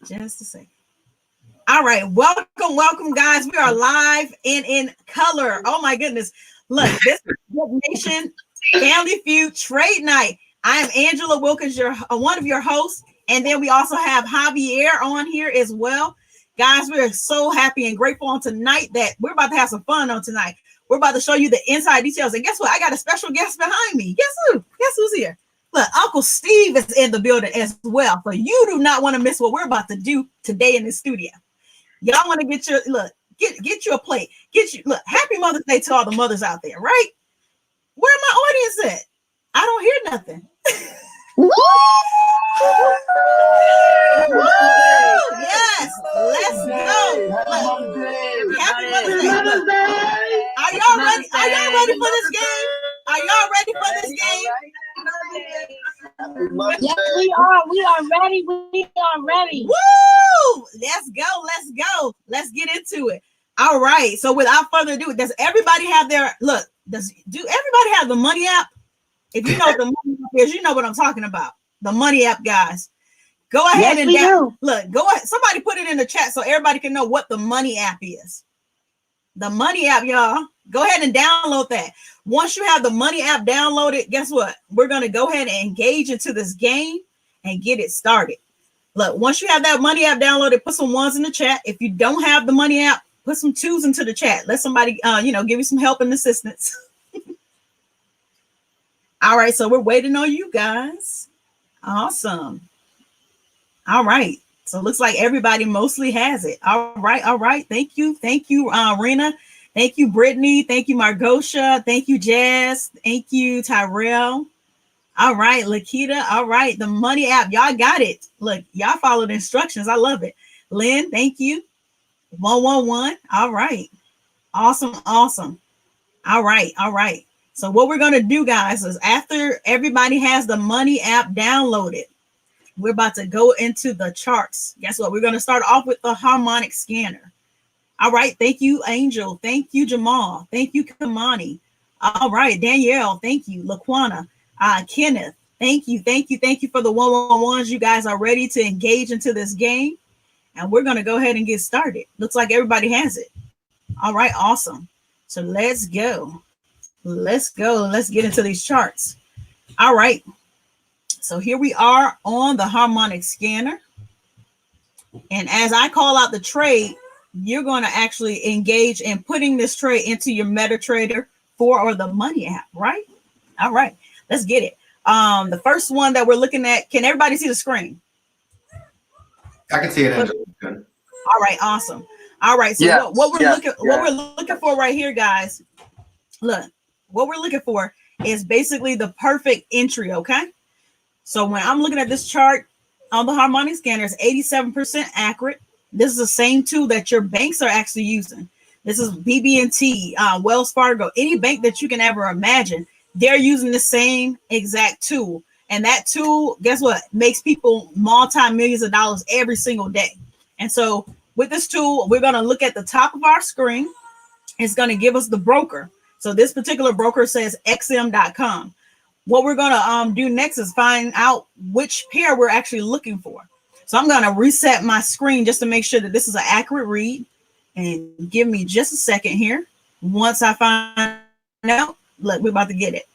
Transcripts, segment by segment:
Just a second. All right, welcome, guys. We are live and in color. Oh my goodness! Look, this is Good Nation Family Feud Trade Night. I am Angela Wilkins, your one of your hosts, and then we also have Javier on here as well. Guys, we're so happy and grateful on tonight that we're about to have some fun on tonight. We're about to show you the inside details, and guess what? I got a special guest behind me. Guess who? Guess who's here? Look, Uncle Steve is in the building as well. So you do not want to miss what we're about to do today in the studio. Y'all want to get your get you a plate. Look, happy Mother's Day to all the mothers out there, right? Where my audience at? I don't hear nothing. Woo! Yes, let's go. Happy Mother's Day. Are y'all ready? Are y'all ready for this game? Are y'all ready for this game? Yes, we are. We are ready. We are ready. Woo! Let's go. Let's go. Let's get into it. All right. So without further ado, does everybody have their look? Do everybody have the money app? If you know what the money app is, you know what I'm talking about. The money app, guys. Go ahead and look. Go ahead. Somebody put it in the chat so everybody can know what the money app is. The money app, y'all. Go ahead and download that. Once you have the money app downloaded, guess what? We're going to go ahead and engage into this game and get it started. Look, once you have that money app downloaded, put some ones in the chat. If you don't have the money app, put some twos into the chat. Let somebody, give you some help and assistance. All right, so we're waiting on you guys. Awesome. All right. So it looks like everybody mostly has it. All right. Thank you, Rena. Thank you, Brittany. Thank you, Margosha. Thank you, Jazz. Thank you, Tyrell. All right, Lakita. All right, the money app. Y'all got it. Look, y'all followed the instructions. I love it. Lynn, thank you. 111. All right. Awesome. All right. So what we're going to do, guys, is after everybody has the money app downloaded, we're about to go into the charts. Guess what? We're going to start off with the harmonic scanner. All right. Thank you, Angel. Thank you, Jamal. Thank you, Kamani. All right. Danielle. Thank you. Laquana. Kenneth. Thank you for the 111s. You guys are ready to engage into this game. And we're going to go ahead and get started. Looks like everybody has it. All right. Awesome. So let's go. Let's get into these charts. All right. So here we are on the harmonic scanner. And as I call out the trade, you're going to actually engage in putting this trade into your MetaTrader 4 or the money app, right? All right, let's get it. The first one that we're looking at, can everybody see the screen? I can see it. Good. All right, awesome. All right, so yes, what we're looking for right here, guys. Look, what we're looking for is basically the perfect entry, okay? So when I'm looking at this chart on the harmonic scanner, it's 87% accurate. This is the same tool that your banks are actually using. This is BB&T, Wells Fargo, any bank that you can ever imagine. They're using the same exact tool. And that tool, guess what? Makes people multi-millions of dollars every single day. And so with this tool, we're going to look at the top of our screen. It's going to give us the broker. So this particular broker says xm.com. What we're going to do next is find out which pair we're actually looking for. So I'm going to reset my screen just to make sure that this is an accurate read, and give me just a second here. Once I find out, look, we're about to get it.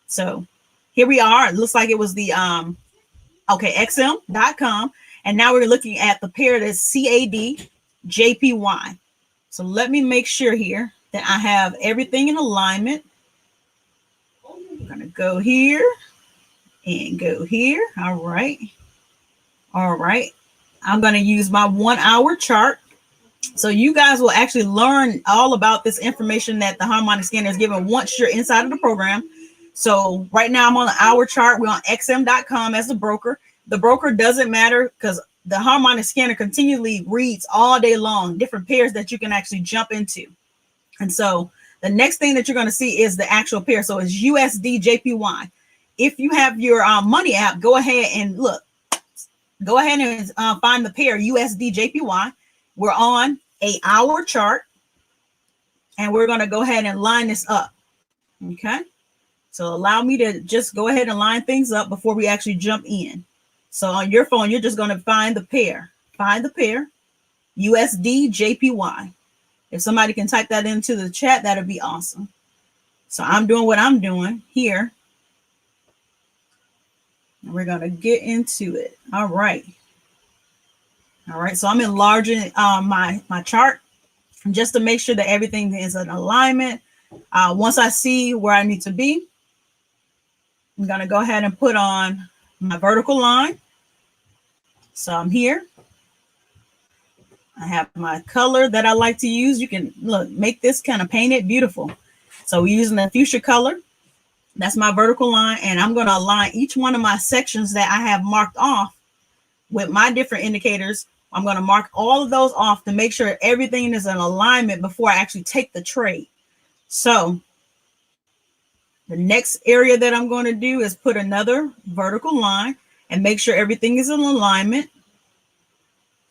So here we are. It looks like it was the xm.com. And now we're looking at the pair that's CAD JPY. So let me make sure here that I have everything in alignment. I'm going to go here and go here. All right. I'm going to use my 1 hour chart. So you guys will actually learn all about this information that the harmonic scanner is given once you're inside of the program. So right now I'm on the hour chart. We're on xm.com as the broker. The broker doesn't matter because the harmonic scanner continually reads all day long, different pairs that you can actually jump into. And so the next thing that you're going to see is the actual pair. So it's USD JPY. If you have your money app, go ahead and look. Go ahead and find the pair USD JPY. We're on an hour chart, and we're going to go ahead and line this up. Okay. So allow me to just go ahead and line things up before we actually jump in. So on your phone, you're just going to find the pair. find the pair, USD JPY. If somebody can type that into the chat, that'd be awesome. So I'm doing what I'm doing here. And we're going to get into it. All right. All right. So I'm enlarging my chart just to make sure that everything is in alignment. Once I see where I need to be, I'm going to go ahead and put on my vertical line. So I'm here. I have my color that I like to use. You can look, make this kind of paint it beautiful. So we're using the fuchsia color. That's my vertical line. And I'm going to align each one of my sections that I have marked off with my different indicators. I'm going to mark all of those off to make sure everything is in alignment before I actually take the trade. So the next area that I'm going to do is put another vertical line and make sure everything is in alignment.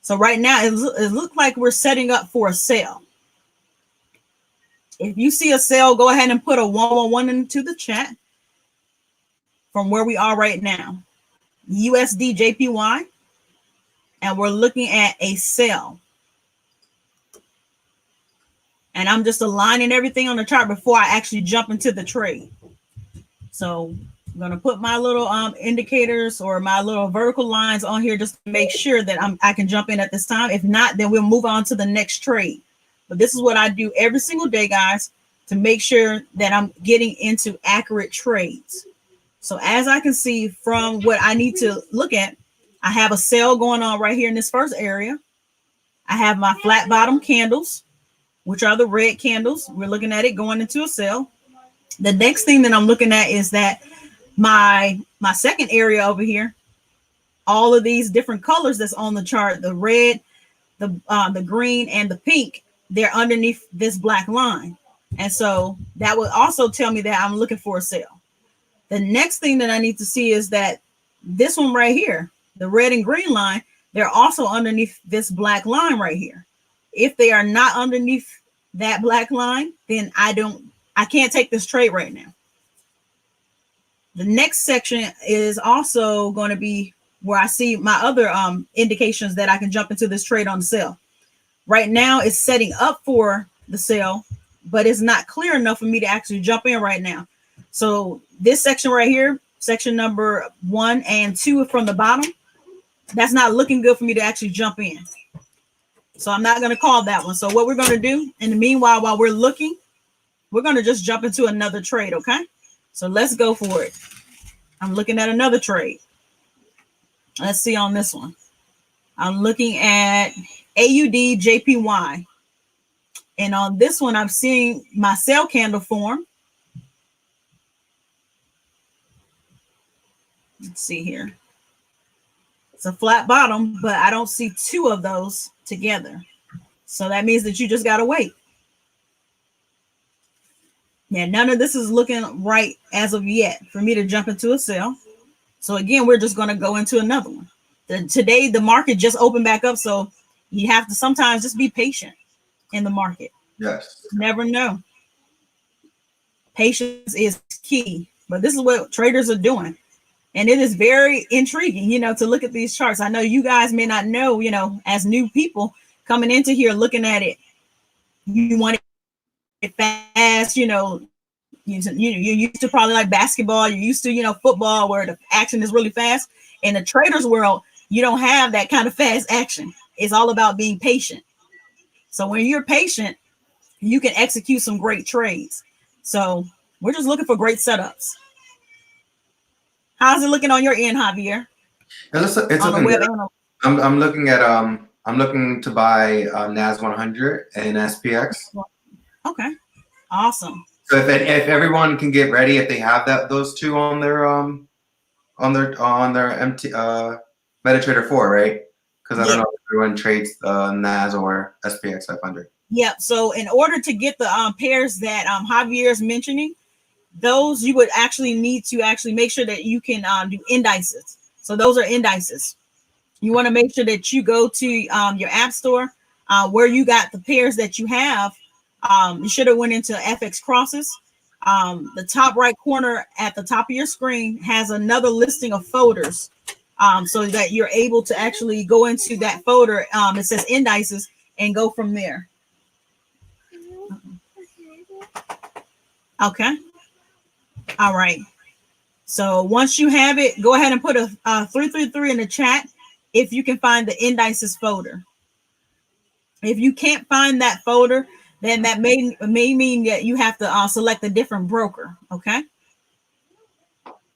So right now, it looks like we're setting up for a sale. If you see a sale, go ahead and put a 111 into the chat from where we are right now. USD JPY. And we're looking at a sale. And I'm just aligning everything on the chart before I actually jump into the trade. So I'm going to put my little indicators or my little vertical lines on here just to make sure that I can jump in at this time. If not, then we'll move on to the next trade. But this is what I do every single day, guys, to make sure that I'm getting into accurate trades. So as I can see from what I need to look at, I have a sale going on right here in this first area. I have my flat bottom candles, which are the red candles. We're looking at it going into a sale. The next thing that I'm looking at is that my second area over here, all of these different colors that's on the chart, the red, the green, and the pink, they're underneath this black line. And so that would also tell me that I'm looking for a sale. The next thing that I need to see is that this one right here, the red and green line, they're also underneath this black line right here. If they are not underneath that black line, then I can't take this trade right now. The next section is also going to be where I see my other indications that I can jump into this trade on the sale. Right now it's setting up for the sale, but it's not clear enough for me to actually jump in right now. So this section right here, section number 1 and 2 from the bottom, that's not looking good for me to actually jump in. So I'm not going to call that one. So what we're going to do in the meanwhile, while we're looking, we're going to just jump into another trade. Okay. So let's go for it. I'm looking at another trade. Let's see on this one. I'm looking at AUD JPY. And on this one, I'm seeing my sell candle form. Let's see here. It's a flat bottom, but I don't see two of those together. So that means that you just got to wait. Yeah, none of this is looking right as of yet for me to jump into a sell. So again, we're just going to go into another one. Today, the market just opened back up. So you have to sometimes just be patient in the market. Yes. Never know. Patience is key. But this is what traders are doing. And it is very intriguing, to look at these charts. I know you guys may not know, as new people coming into here looking at it, you want it fast, you used to probably like basketball, you're used to, football where the action is really fast. In the traders world, you don't have that kind of fast action. It's all about being patient. So when you're patient, you can execute some great trades. So we're just looking for great setups. How's it looking on your end, Javier? It's looking good. I'm looking at I'm looking to buy NAS 100 and SPX. Okay, awesome. So if everyone can get ready, if they have those two on their MT MetaTrader 4, right? Because I don't know if everyone trades NAS or SPX 500. Yeah. So in order to get the pairs that Javier is mentioning, those you would actually need to actually make sure that you can do indices. So those are indices. You want to make sure that you go to your app store where you got the pairs that you have. You should have went into FX crosses. The top right corner at the top of your screen has another listing of folders so that you're able to actually go into that folder. It says indices and go from there. Okay. All right. So once you have it, go ahead and put a 333 in the chat if you can find the indices folder. If you can't find that folder, then that may mean that you have to select a different broker. Okay.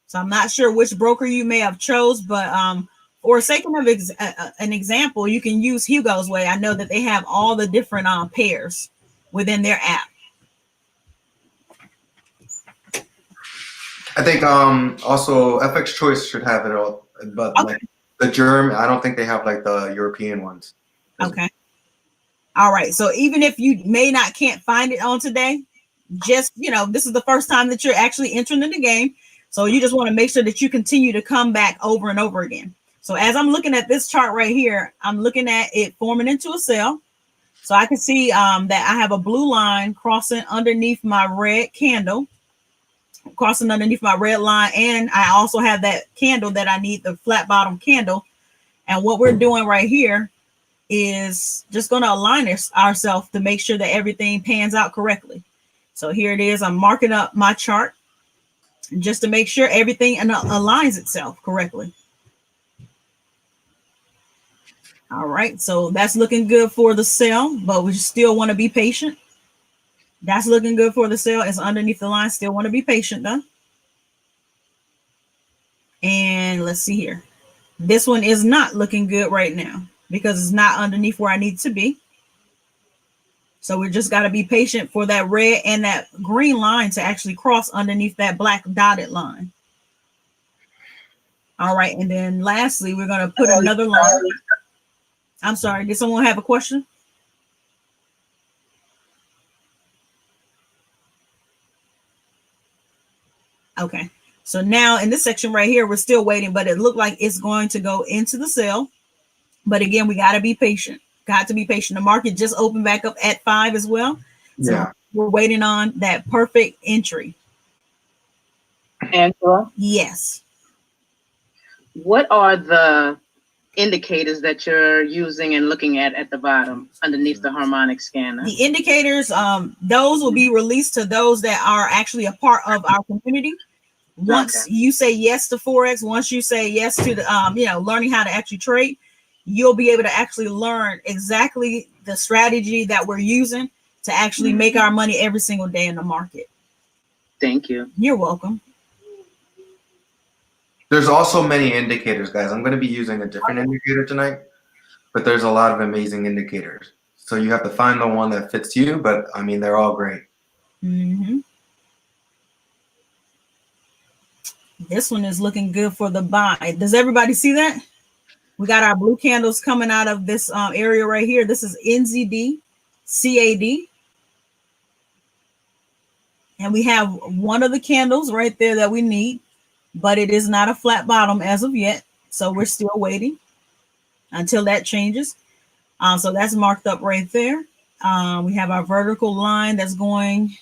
So I'm not sure which broker you may have chose, but for sake of an example, you can use Hugo's Way. I know that they have all the different pairs within their app. I think also FX Choice should have it all, but okay. Like the Germ, I don't think they have like the European ones. Okay. All right. So even if you can't find it on today, just, this is the first time that you're actually entering in the game. So you just want to make sure that you continue to come back over and over again. So as I'm looking at this chart right here, I'm looking at it forming into a cell. So I can see that I have a blue line crossing underneath my red candle, crossing underneath my red line. And I also have that candle that I need, the flat bottom candle. And what we're doing right here is just going to align ourselves to make sure that everything pans out correctly. So here it is. I'm marking up my chart just to make sure everything aligns itself correctly. All right. So that's looking good for the sell, but we still want to be patient. That's looking good for the sell. It's underneath the line. Still want to be patient though. And let's see here. This one is not looking good right now because it's not underneath where I need to be. So we just got to be patient for that red and that green line to actually cross underneath that black dotted line. All right. And then lastly, we're going to put another line. I'm sorry. Did someone have a question? Okay. So now in this section right here, we're still waiting, but it looked like it's going to go into the sell. But again, we got to be patient. Got to be patient. The market just opened back up at 5 as well. So yeah, we're waiting on that perfect entry. Angela? Yes. What are the indicators that you're using and looking at the bottom underneath the harmonic scanner? The indicators, those will be released to those that are actually a part of our community. Once you say yes to Forex, once you say yes to the, learning how to actually trade, you'll be able to actually learn exactly the strategy that we're using to actually make our money every single day in the market. Thank you. You're welcome. There's also many indicators, guys. I'm going to be using a different indicator tonight, but there's a lot of amazing indicators. So you have to find the one that fits you, but I mean, they're all great. Mm-hmm. This one is looking good for the buy. Does everybody see that? We got our blue candles coming out of this area right here. This is NZD, CAD. And we have one of the candles right there that we need, but it is not a flat bottom as of yet. So we're still waiting until that changes. So that's marked up right there. We have our vertical line that's going.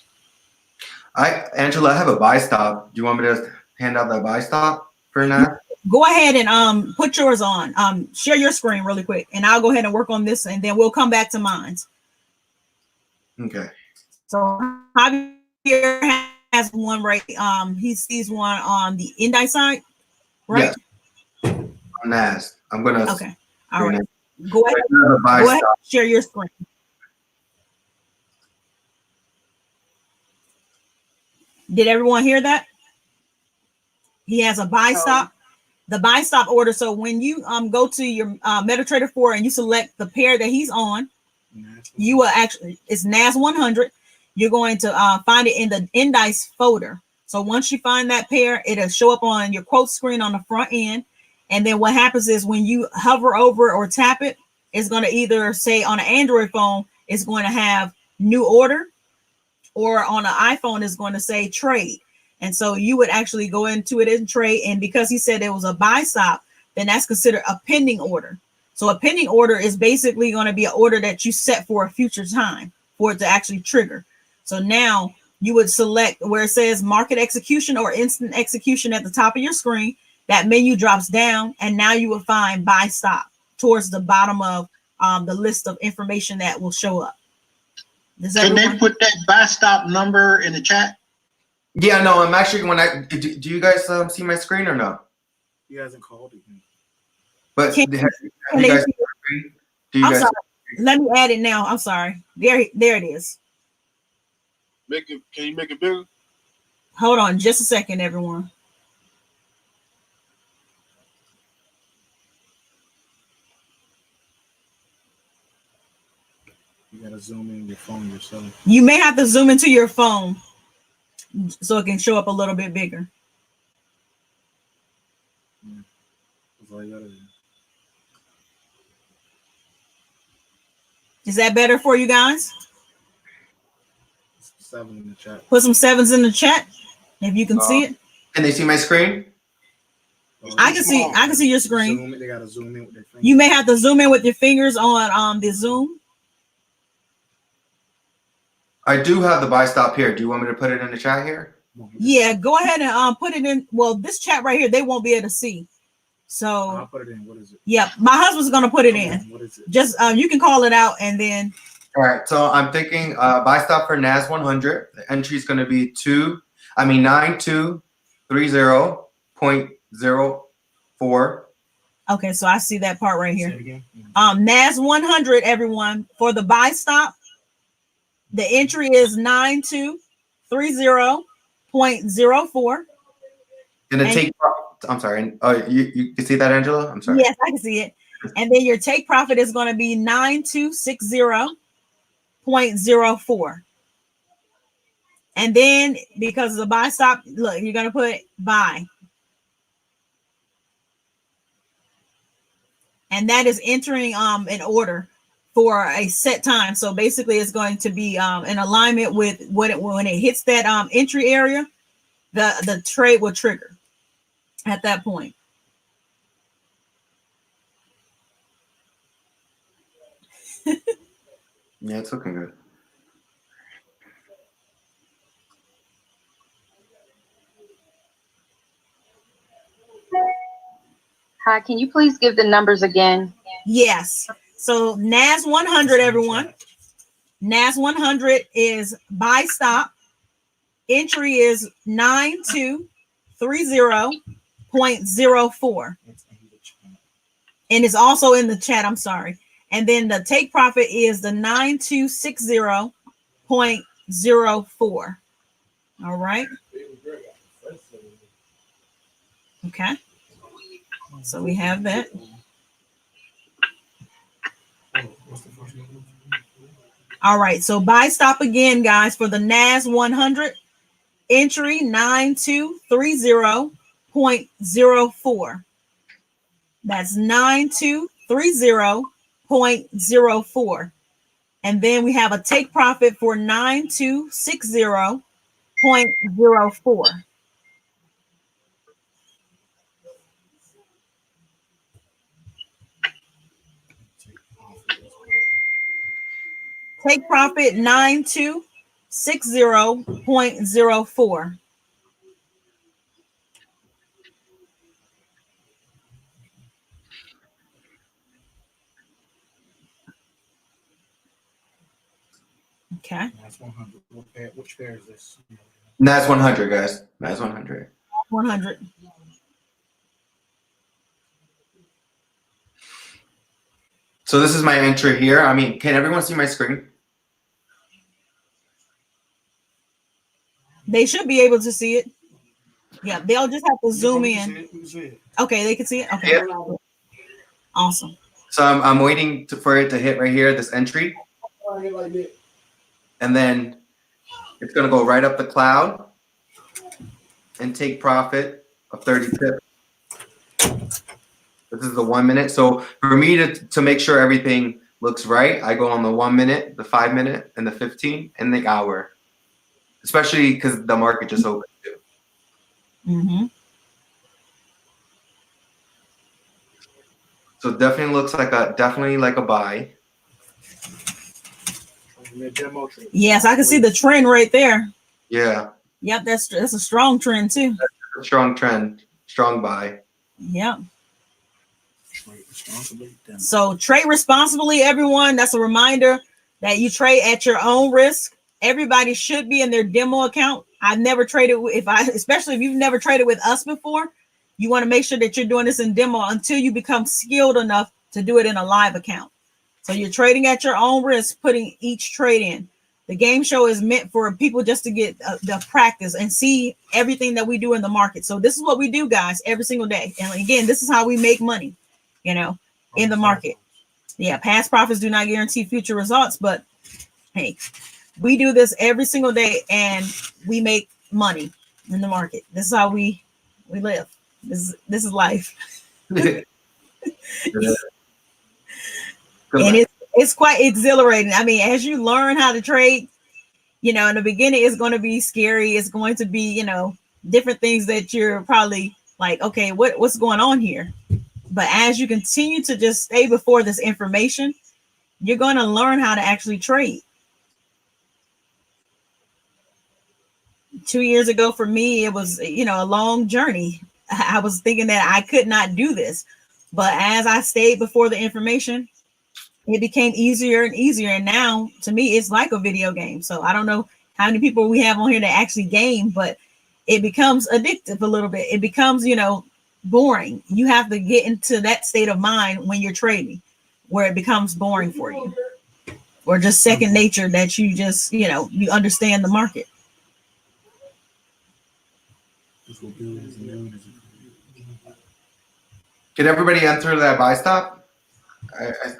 Angela, I have a buy stop. Do you want me to hand out that buy stop for now? Go ahead and put yours on. Share your screen really quick, and I'll go ahead and work on this, and then we'll come back to mine. Okay. So Javier has one right. He sees one on the index side, right? Yes. On NAS. I'm gonna. Okay. All right. Go ahead. Go ahead. Share your screen. Did everyone hear that? He has a buy stop. The buy stop order. So when you go to your MetaTrader 4 and you select the pair that he's on, you will actually, it's NAS 100. You're going to find it in the index folder. So once you find that pair, it'll show up on your quote screen on the front end. And then what happens is when you hover over or tap it, it's going to either say on an Android phone, it's going to have new order, or on an iPhone, it's going to say trade. And so you would actually go into it and trade. And because he said it was a buy stop, then that's considered a pending order. So a pending order is basically going to be an order that you set for a future time for it to actually trigger. So now you would select where it says market execution or instant execution at the top of your screen. that menu drops down, and now you will find buy stop towards the bottom of the list of information that will show up. Can they put that buy stop number in the chat? Yeah, no, I'm actually do you guys see my screen or no? He hasn't called it. But Can have you they guys, see do you I'm guys sorry. Let me add it now. I'm sorry. There it is. Make it. Can you make it bigger? Hold on just a second, everyone. You gotta zoom in your phone yourself. You may have to zoom into your phone so it can show up a little bit bigger. Yeah. That's all you gotta do. Is that better for you guys? 7 in the chat. Put some 7s in the chat if you can see it. Can they see my screen? I can see your screen. They gotta zoom in with their fingers. You may have to zoom in with your fingers on the Zoom. I do have the buy stop here. Do you want me to put it in the chat here? Yeah, go ahead and put it in. Well, this chat right here, they won't be able to see. So I'll put it in. What is it? yeah, my husband's gonna put it in. What is it? Just you can call it out and then. All right, so I'm thinking buy stop for NAS 100. The entry is going to be 9230.04. Okay, so I see that part right Say here. it again. NAS 100, everyone, for the buy stop. The entry is 9230.04. And the take profit, I'm sorry. You can see that, Angela? I'm sorry. Yes, I can see it. And then your take profit is going to be 9260.04. And then because of the buy stop, look, you're going to put buy. And that is entering an order for a set time. So basically it's going to be in alignment with when it hits that entry area, the trade will trigger at that point. Yeah, it's looking good. Hi, can you please give the numbers again? Yes. So NAS 100, everyone. NAS 100 is buy stop. Entry is 9230.04. And it's also in the chat. I'm sorry. And then the take profit is the 9260.04. All right. Okay. So we have that. All right. So buy stop again, guys, for the NAS 100. Entry 9230.04. That's 9230.04. And then we have a take profit for 9260.04. Take profit 9260.04. Okay. That's 100. Which pair is this? NAS 100, guys. NAS 100. 100. So this is my entry here. I mean, can everyone see my screen? They should be able to see it. Yeah, they'll just have to zoom in. Okay, they can see it. Okay. Yeah. Awesome. So I'm waiting for it to hit right here, this entry. And then it's going to go right up the cloud and take profit of 30 pips. This is the 1 minute. So for me to make sure everything looks right, I go on the 1 minute, the 5 minute, and the 15, and the hour. Especially because the market just opened too. Mm-hmm. So definitely looks like a buy. Yes, I can see the trend right there. Yeah. Yep, that's a strong trend too. That's a strong trend, strong buy. Yeah. Trade responsibly. Then. So trade responsibly, everyone. That's a reminder that you trade at your own risk. Everybody should be in their demo account. I've never traded especially if you've never traded with us before, you want to make sure that you're doing this in demo until you become skilled enough to do it in a live account. So you're trading at your own risk, putting each trade in. The game show is meant for people just to get the practice and see everything that we do in the market. So this is what we do, guys, every single day. And again, this is how we make money, you know, in the market. Yeah, past profits do not guarantee future results, but hey, we do this every single day and we make money in the market. This is how we live. This is life. And it's quite exhilarating. I mean, as you learn how to trade, you know, in the beginning, it's going to be scary. It's going to be, you know, different things that you're probably like, okay, what's going on here? But as you continue to just stay before this information, you're going to learn how to actually trade. 2 years ago for me, it was, you know, a long journey. I was thinking that I could not do this. But as I stayed before the information, it became easier and easier. And now to me, it's like a video game. So I don't know how many people we have on here that actually game, but it becomes addictive a little bit. It becomes, you know, boring. You have to get into that state of mind when you're trading where it becomes boring for you, or just second nature that you just, you know, you understand the market. Can everybody enter that buy stop?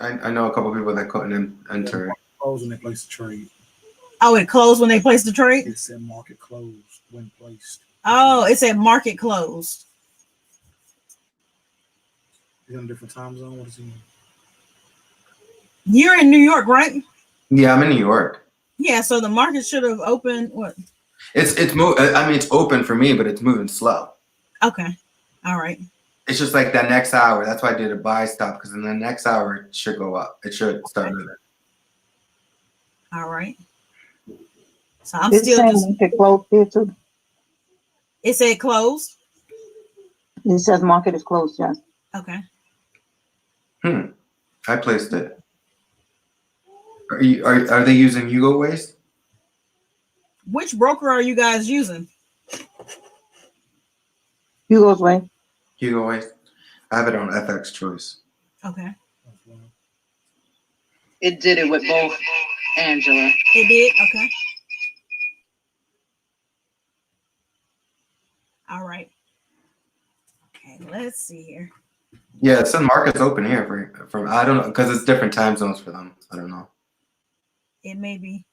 I know a couple people that couldn't enter. Close when they place the trade. Oh, it closed when they placed the trade? It said market closed when placed. Oh, it said market closed. Is it in a different time zone? What is he? You're in New York, right? Yeah, I'm in New York. Yeah, so the market should have opened what? I mean, it's open for me, but it's moving slow. Okay. All right. It's just like that next hour. That's why I did a buy stop, because in the next hour it should go up. It should start moving. All right. So I'm still just. It closed here too. It said closed. It says market is closed, yes. Okay. I placed it. Are they using Hugo Waste? Which broker are you guys using? Hugo's way. Hugo Waste. I have it on FX Choice. Okay. It did it with both, Angela. It did? Okay. All right. Okay, let's see here. Yeah, it said market's open here for I don't know, because it's different time zones for them. I don't know. It may be.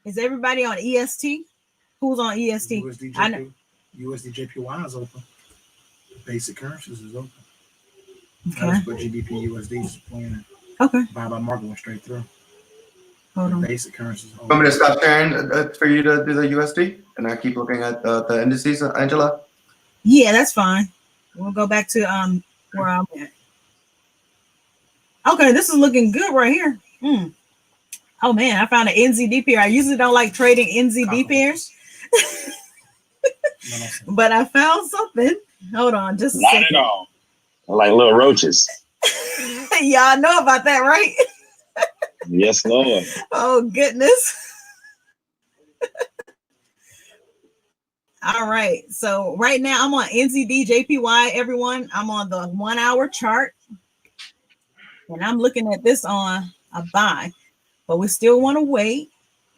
Is everybody on EST? Who's on EST? I know. USD JPY is open. Basic currencies is open. Okay. But GBP USD is playing. Okay. Buy by market went straight through. Hold on. Basic currencies. Want me to stop sharing for you to do the USD, and I keep looking at the indices, Angela? Yeah, that's fine. We'll go back to where I'm at. Okay, this is looking good right here. Oh man, I found an NZD pair. I usually don't like trading NZD pairs, but I found something. Hold on, just a Not second. at all. They're like little roaches. Y'all know about that, right? Yes, Lord. Oh goodness. All right, so right now I'm on NZD JPY, everyone. I'm on the 1 hour chart, and I'm looking at this on a buy, but we still want to wait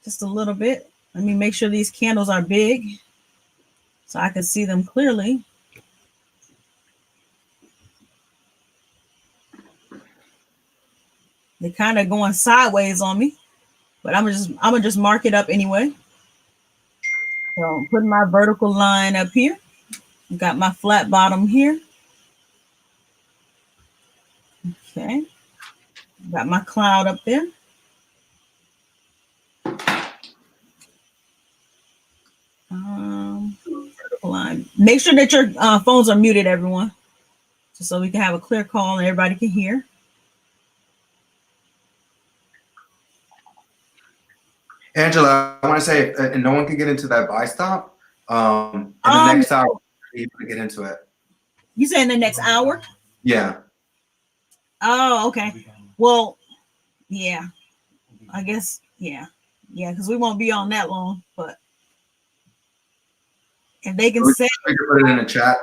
just a little bit. Let me make sure these candles are big so I can see them clearly. They're kind of going sideways on me, but I'm gonna just mark it up anyway. So I'm putting my vertical line up here. Got my flat bottom here. Okay. Got my cloud up there. Vertical line. Make sure that your phones are muted, everyone, just so we can have a clear call and everybody can hear. Angela, I want to say, and no one can get into that buy stop. In the next hour, you can get into it. You said in the next hour? Yeah. Oh, okay. Well, yeah. I guess, yeah. Yeah, because we won't be on that long, but if they can say, We can put it in a chat.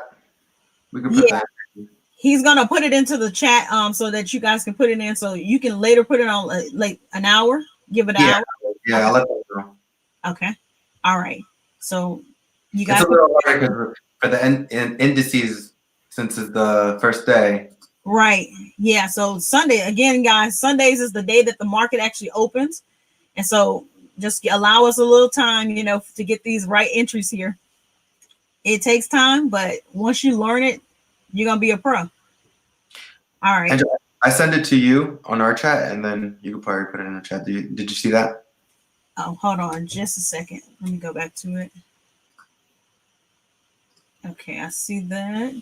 We can put yeah, that. he's gonna put it into the chat so that you guys can put it in, so you can later put it on like an hour. Give it an hour. Yeah, Okay. I'll let them know. Okay. All right. So you It's guys a little hard because for the indices, since it's the first day. right. Yeah. So Sunday again, guys. Sundays is the day that the market actually opens, and so just allow us a little time, you know, to get these right entries here. It takes time, but once you learn it, you're gonna be a pro. All right. And I send it to you on our chat, and then you can probably put it in the chat. Did you see that? Oh, hold on just a second. Let me go back to it. Okay, I see that.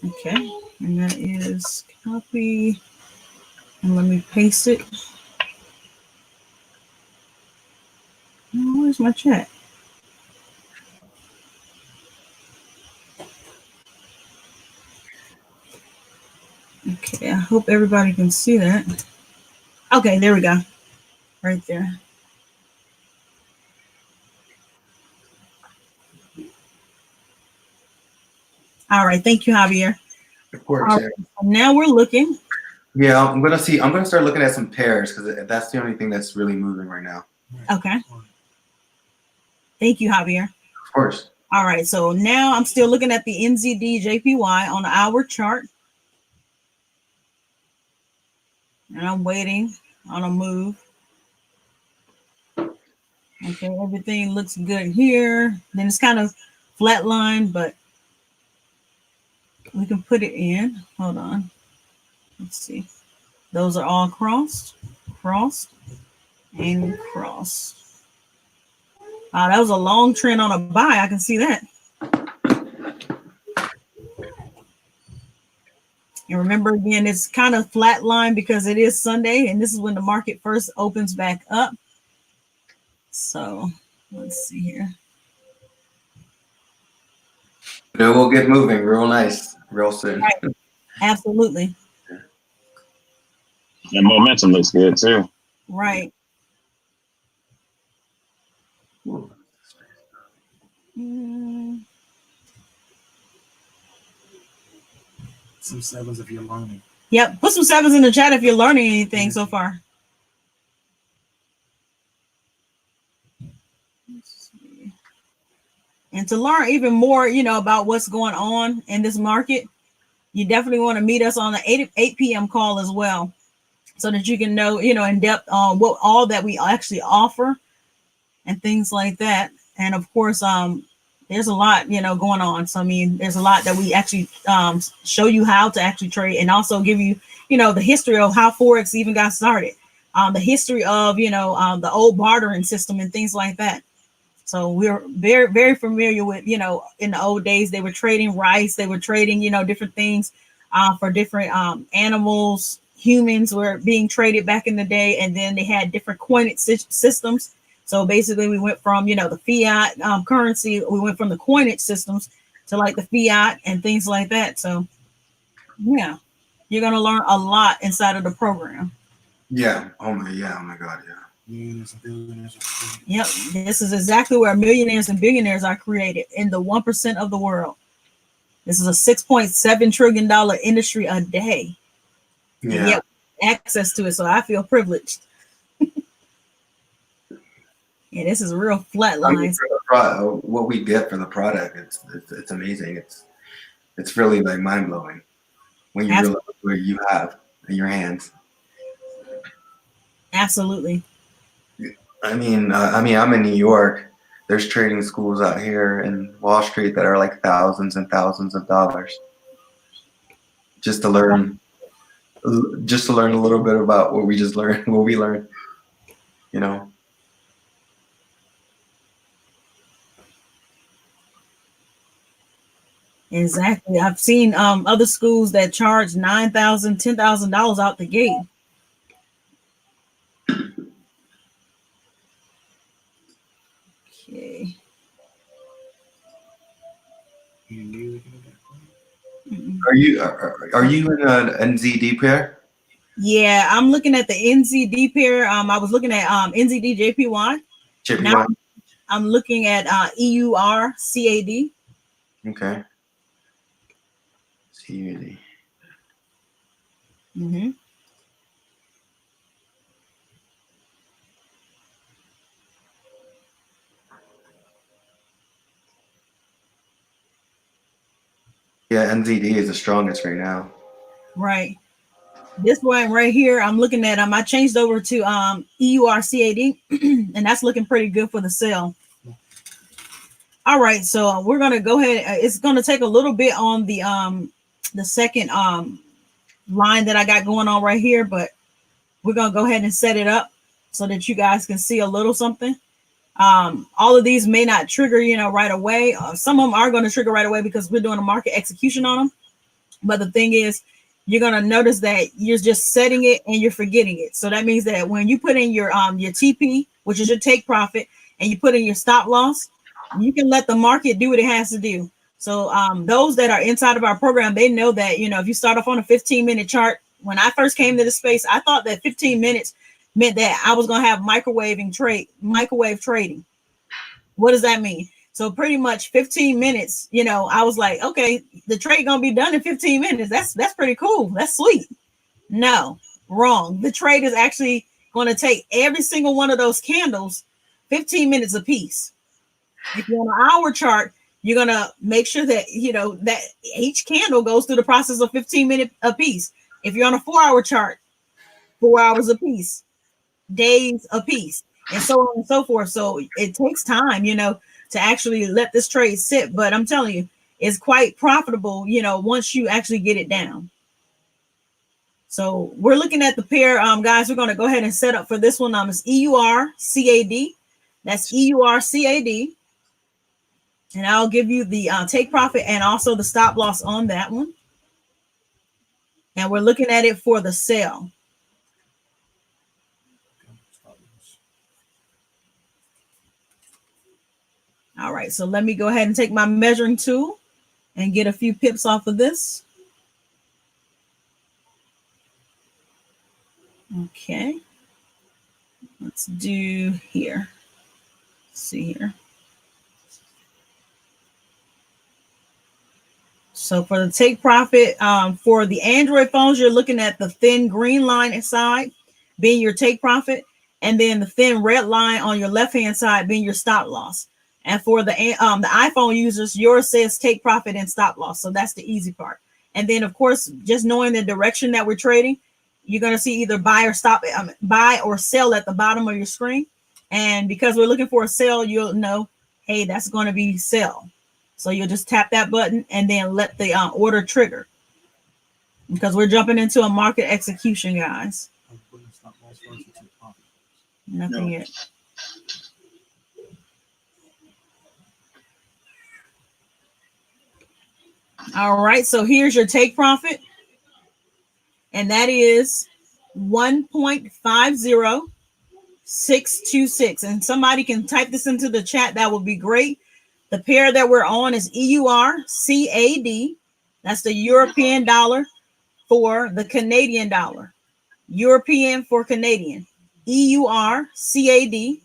Okay, and that is copy. And let me paste it. Oh, where's my chat? Okay, I hope everybody can see that. Okay, there we go. Right there. All right, thank you, Javier. Of course. All right, so now we're looking. Yeah, I'm gonna start looking at some pairs because that's the only thing that's really moving right now. Okay. Thank you, Javier. Of course. All right, so now I'm still looking at the NZD JPY on the hour chart. And I'm waiting on a move. Okay, everything looks good here. Then it's kind of flatline, but we can put it in. Hold on. Let's see. Those are all crossed, and crossed. That was a long trend on a buy. I can see that. And remember, again, it's kind of flatline because it is Sunday, and this is when the market first opens back up. So let's see here. It will get moving real nice, real soon. Right. Absolutely. And momentum looks good too. Right. Some sevens if you're learning. Yep. Put some sevens in the chat if you're learning anything so far. And to learn even more, you know, about what's going on in this market, you definitely want to meet us on the 8 p.m. call as well, so that you can know, you know, in depth on what all that we actually offer and things like that. And of course, there's a lot, you know, going on. So I mean, there's a lot that we actually show you how to actually trade, and also give you, you know, the history of how Forex even got started, the history of, you know, the old bartering system and things like that. So we're very, very familiar with, you know, in the old days, they were trading rice, they were trading, you know, different things for different animals. Humans were being traded back in the day, and then they had different coinage systems. So basically, we went from, you know, the fiat currency, we went from the coinage systems to like the fiat and things like that. So, yeah, you're going to learn a lot inside of the program. Yeah. Oh my God. Yeah. Millionaires and billionaires. Yep, this is exactly where millionaires and billionaires are created, in the 1% of the world. This is a $6.7 trillion industry a day. Yeah. And yet access to it. So I feel privileged. Yeah, this is real flat lines. What we get for the product, it's amazing. It's really like mind blowing when you realize what you have in your hands. Absolutely. I mean, I'm in New York. There's trading schools out here in Wall Street that are like thousands and thousands of dollars just to learn a little bit about what we learned, you know. Exactly. I've seen other schools that charge $9,000, $10,000 out the gate. Okay. Are you in an NZD pair? Yeah, I'm looking at the NZD pair. I was looking at NZD JPY. JPY. Now I'm looking at EUR CAD. Okay. CAD. Mm-hmm. Yeah, NZD is the strongest right now. Right. This one right here, I'm looking at I changed over to EUR CAD, and that's looking pretty good for the sell. All right, so we're gonna go ahead. It's gonna take a little bit on the second line that I got going on right here, but we're gonna go ahead and set it up so that you guys can see a little something. All of these may not trigger, right away. Some of them are going to trigger right away because we're doing a market execution on them. But the thing is, you're going to notice that you're just setting it and you're forgetting it. So that means that when you put in your TP, which is your take profit, and you put in your stop loss, you can let the market do what it has to do. So those that are inside of our program, they know that, if you start off on a 15-minute chart, when I first came to the space, I thought that 15 minutes meant that I was going to have microwave trading. What does that mean? So pretty much 15 minutes, I was like, okay, the trade going to be done in 15 minutes. That's pretty cool. That's sweet. No, wrong. The trade is actually going to take every single one of those candles 15 minutes a piece. If you're on an hour chart, you're going to make sure that, that each candle goes through the process of 15 minutes a piece. If you're on a 4-hour chart, 4 hours a piece, days a piece, and so on and so forth. So it takes time, to actually let this trade sit. But I'm telling you, it's quite profitable, once you actually get it down. So we're looking at the pair, guys. We're going to go ahead and set up for this one. It's EUR CAD. That's EUR CAD. And I'll give you the take profit and also the stop loss on that one. And we're looking at it for the sell. All right, so let me go ahead and take my measuring tool and get a few pips off of this. Okay, let's do here. Let's see here. So for the take profit, for the Android phones, you're looking at the thin green line inside being your take profit, and then the thin red line on your left-hand side being your stop loss. And for the iPhone users, yours says take profit and stop loss. So that's the easy part. And then, of course, just knowing the direction that we're trading, you're going to see either buy or sell at the bottom of your screen. And because we're looking for a sell, you'll know, hey, that's going to be sell. So you'll just tap that button and then let the order trigger, because we're jumping into a market execution, guys. Nothing yet. All right, so here's your take profit, and that is 1.50626. And somebody can type this into the chat. That would be great. The pair that we're on is EUR CAD. That's the European dollar for the Canadian dollar. European for Canadian. EUR CAD.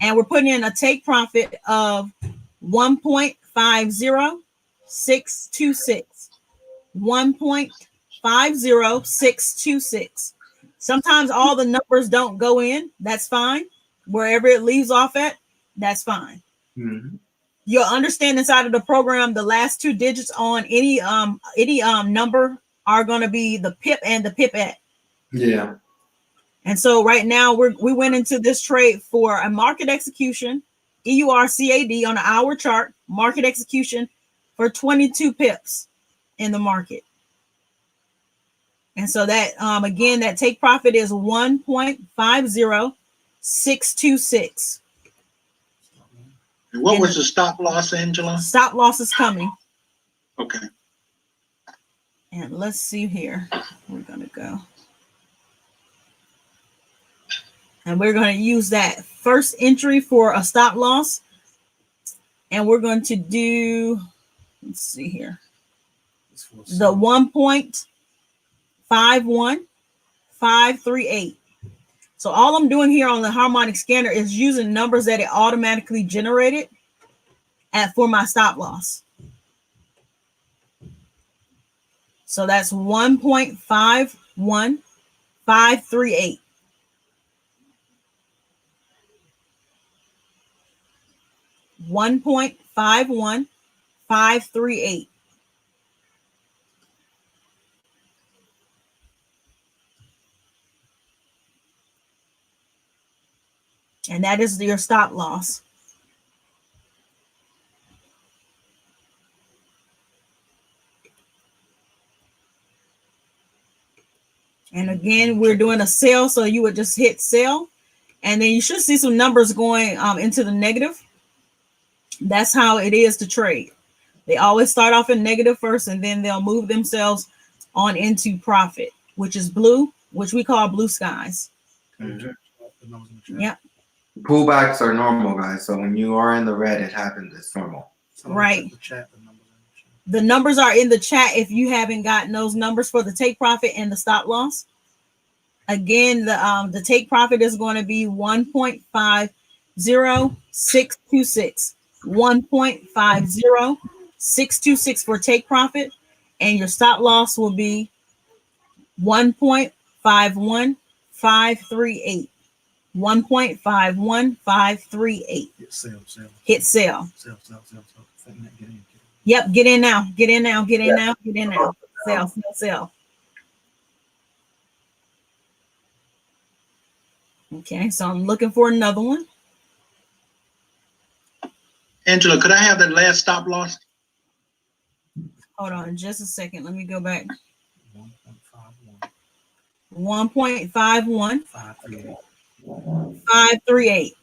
And we're putting in a take profit of 1.50626. 1.50626. Sometimes all the numbers don't go in. That's fine. Wherever it leaves off at, that's fine. Mm-hmm. You'll understand inside of the program, the last 2 digits on any number are going to be the pip and the pipette. Yeah. And so right now we went into this trade for a market execution, EUR CAD on an hour chart, market execution for 22 pips in the market. And so that, again, that take profit is 1.50626. And what was the stop loss, Angela? Stop loss is coming. Okay. And let's see here. We're going to go. And we're going to use that first entry for a stop loss. And we're going to do Let's see here. It's for The 1.51538. So all I'm doing here on the harmonic scanner is using numbers that it automatically generated for my stop loss. So that's 1.51538. $1.51538. And that is your stop loss. And again, we're doing a sell, so you would just hit sell, and then you should see some numbers going into the negative. That's how it is to trade. They always start off in negative first, and then they'll move themselves on into profit, which is blue, which we call blue skies. Yep. Pullbacks are normal, guys. So when you are in the red, it happens. It's normal. Right. The numbers are in the chat if you haven't gotten those numbers for the take profit and the stop loss. Again, the take profit is going to be 1.50626. 1.50626 for take profit, and your stop loss will be 1.51538. 1.51538. Hit sell. Yep, get in now. Get in now. Get in now. Get in now. Sell, sell, sell. Okay, so I'm looking for another one. Angela, could I have that last stop loss? Hold on just a second. Let me go back. 1.51538.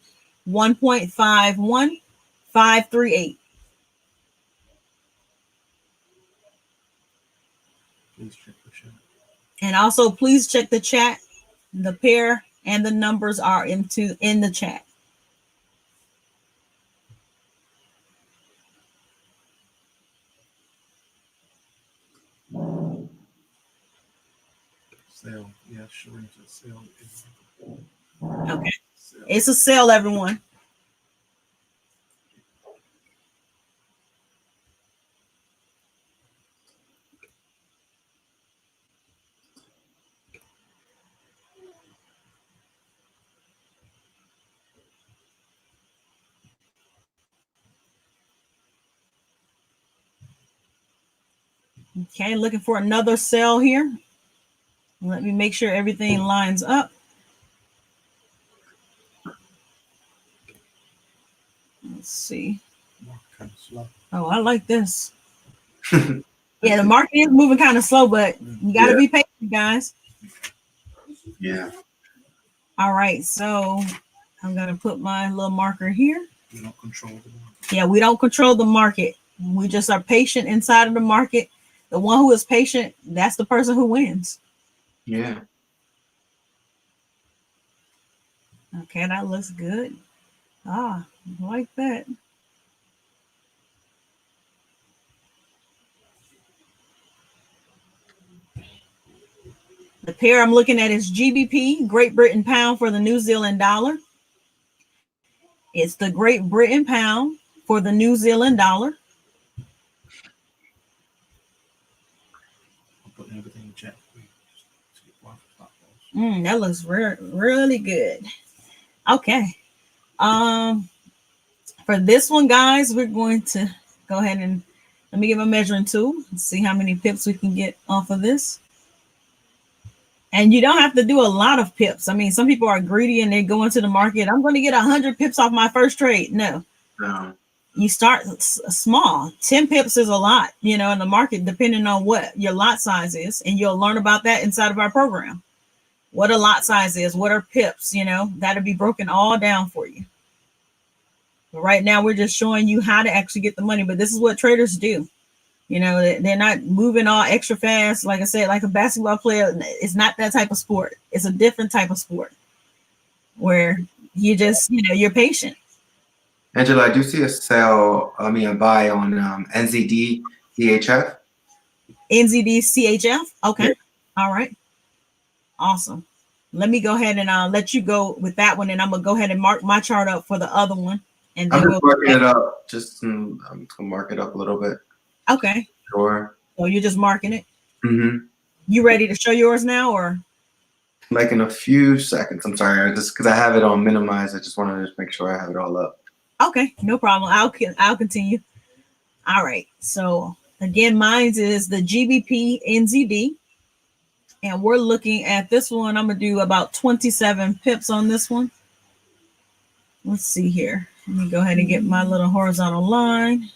1.51538. And also, please check the chat. The pair and the numbers are in the chat. Sale. Yeah, sure. Sale. Okay. It's a sale, everyone. Okay, looking for another sale here. Let me make sure everything lines up. Let's see. Oh, I like this. Yeah, the market is moving kind of slow, but you got to be patient, guys. Yeah. All right, so I'm going to put my little marker here. We don't control the market. Yeah, we don't control the market. We just are patient inside of the market. The one who is patient, that's the person who wins. Yeah. Okay, that looks good. Ah, I like that. The pair I'm looking at is GBP, Great Britain pound for the New Zealand dollar. It's the Great Britain pound for the New Zealand dollar. I'm putting everything in chat. That looks really good. Okay. For this one, guys, we're going to go ahead and let me get my measuring tool and see how many pips we can get off of this. And you don't have to do a lot of pips. I mean, some people are greedy and they go into the market. I'm going to get 100 pips off my first trade. No. You start small. 10 pips is a lot, in the market, depending on what your lot size is. And you'll learn about that inside of our program. What a lot size is, what are pips, that'll be broken all down for you. But right now, we're just showing you how to actually get the money. But this is what traders do. They're not moving all extra fast. Like I said, like a basketball player, it's not that type of sport. It's a different type of sport where you just, you're patient. Angela, I do see a sell, a buy on NZD DHF. NZD CHF. Okay. Yeah. All right. Awesome. Let me go ahead and let you go with that one, and I'm gonna go ahead and mark my chart up for the other one, and I'm then just marking it up. I'm just gonna mark it up a little bit. Okay. Sure. So you're just marking it. Mm-hmm. You ready to show yours now, or? Like in a few seconds. I'm sorry, because I have it on minimize. I just want to just make sure I have it all up. Okay, no problem. I'll continue. All right. So again, mine is the GBP NZD, and we're looking at this one. I'm gonna do about 27 pips on this one. Let's see here. Let me go ahead and get my little horizontal line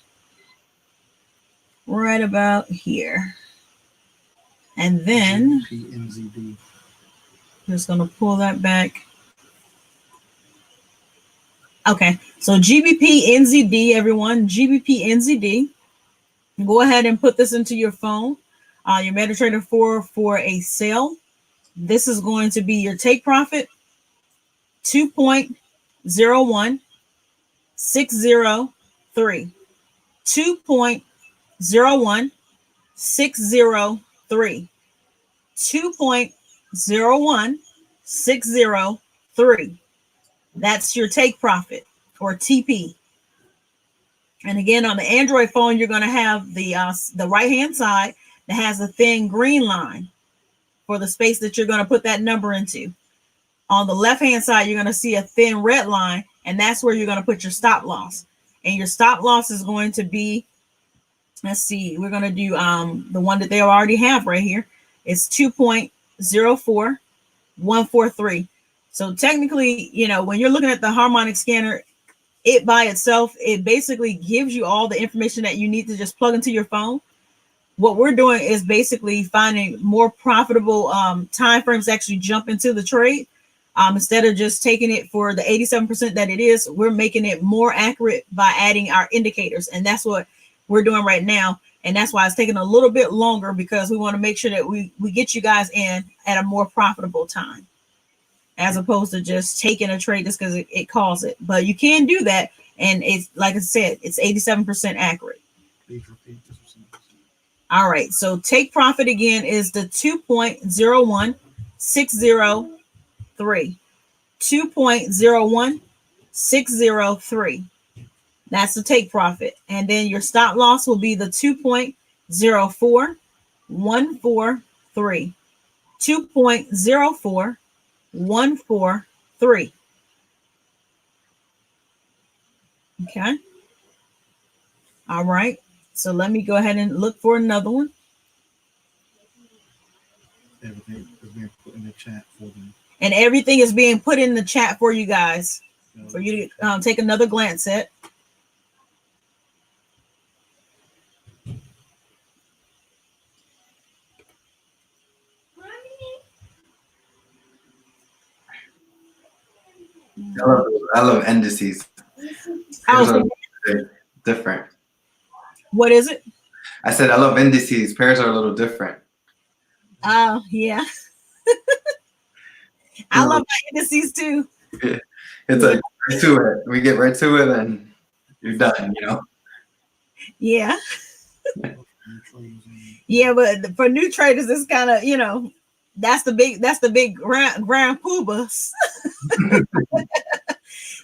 right about here, and then NZD. just gonna pull that back. Okay, so GBP NZD, everyone, GBP NZD. Go ahead and put this into your phone, your MetaTrader 4 for a sale. This is going to be your take profit, 2.01603. 2.01603. 2.01603. That's your take profit, or TP. And again, on the Android phone, you're going to have the right-hand side that has a thin green line for the space that you're going to put that number into. On the left-hand side, you're going to see a thin red line, and that's where you're going to put your stop loss. And your stop loss is going to be, let's see, we're going to do the one that they already have right here. It's 2.04143. So technically, when you're looking at the harmonic scanner, it by itself, it basically gives you all the information that you need to just plug into your phone. What we're doing is basically finding more profitable time frames to actually jump into the trade. Instead of just taking it for the 87% that it is, we're making it more accurate by adding our indicators. And that's what we're doing right now. And that's why it's taking a little bit longer, because we want to make sure that we get you guys in at a more profitable time, as opposed to just taking a trade just because it calls it. But you can do that. And it's, like I said, it's 87% accurate. All right. So take profit again is the 2.01603. 2.01603. That's the take profit. And then your stop loss will be the 2.04143. 2.04143. Okay. All right. So let me go ahead and look for another one. Everything is being put in the chat for them. And everything is being put in the chat for you guys, for you to take another glance at. I love indices. Oh, Different. What is it? I said I love indices. Pairs are a little different. Oh, yeah. I love my indices too. Yeah. It's like right to it. We get right to it and you're done, Yeah. Yeah, but for new traders, it's kind of, that's the big grand poobahs.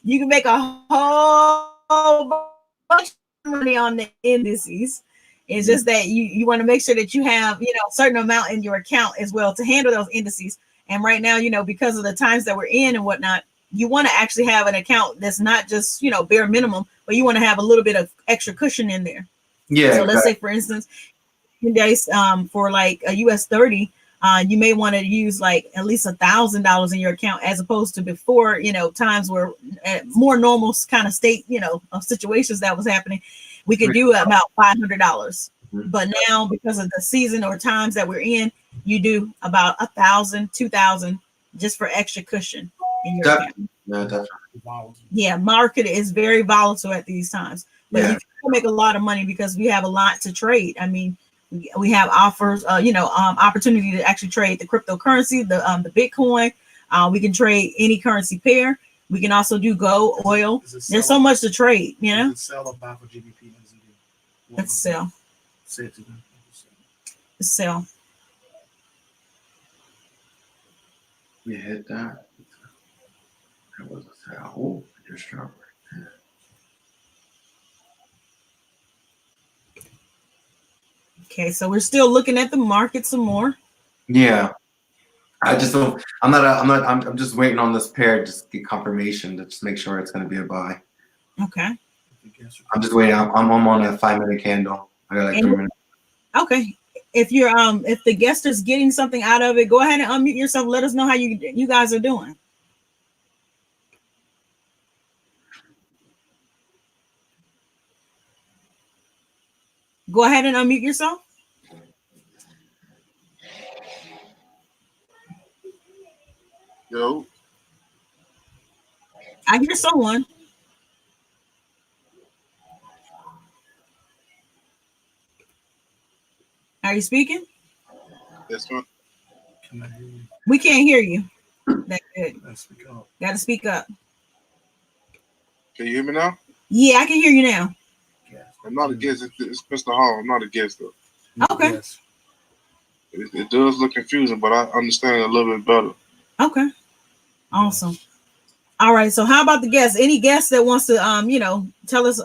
You can make a whole bunch of money on the indices. It's just that you want to make sure that you have, a certain amount in your account as well to handle those indices. And right now, because of the times that we're in and whatnot, you want to actually have an account that's not just, bare minimum, but you want to have a little bit of extra cushion in there. Yeah. So let's say, for instance, for like a US 30, you may want to use like at least $1,000 in your account, as opposed to before, times where more normal kind of state, of situations that was happening, we could do about $500. But now, because of the season or times that we're in, you do about 1,000, 2,000 just for extra cushion in your account. Yeah, definitely. Yeah, market is very volatile at these times, but you can make a lot of money because we have a lot to trade. I mean, we have offers, opportunity to actually trade the cryptocurrency, the Bitcoin. We can trade any currency pair. We can also do gold, oil. Is it There's sell- so much to trade, you know? Is it sell or buy for GBP and ZD? What Let's was sell. said to them? Let's sell. We hit that. That was a sell. Oh, just dropped right there. Okay, so we're still looking at the market some more. Yeah. I just don't. I'm just waiting on this pair to just get confirmation to just make sure it's going to be a buy. Okay. I'm just waiting. I'm on a 5-minute candle. I got like 3 minutes. Okay. If you're if the guest is getting something out of it, go ahead and unmute yourself. Let us know how you guys are doing. Go ahead and unmute yourself. Yo. I hear someone. Are you speaking? Yes, ma'am. Can I hear you? We can't hear you. That's good. Let's speak up. Got to speak up. Can you hear me now? Yeah, I can hear you now. I'm not a guest. It's Mr. Hall. I'm not a guest, though. Okay. Yes. It does look confusing, but I understand it a little bit better. Okay. Awesome. All right. So how about the guests? Any guest that wants to tell us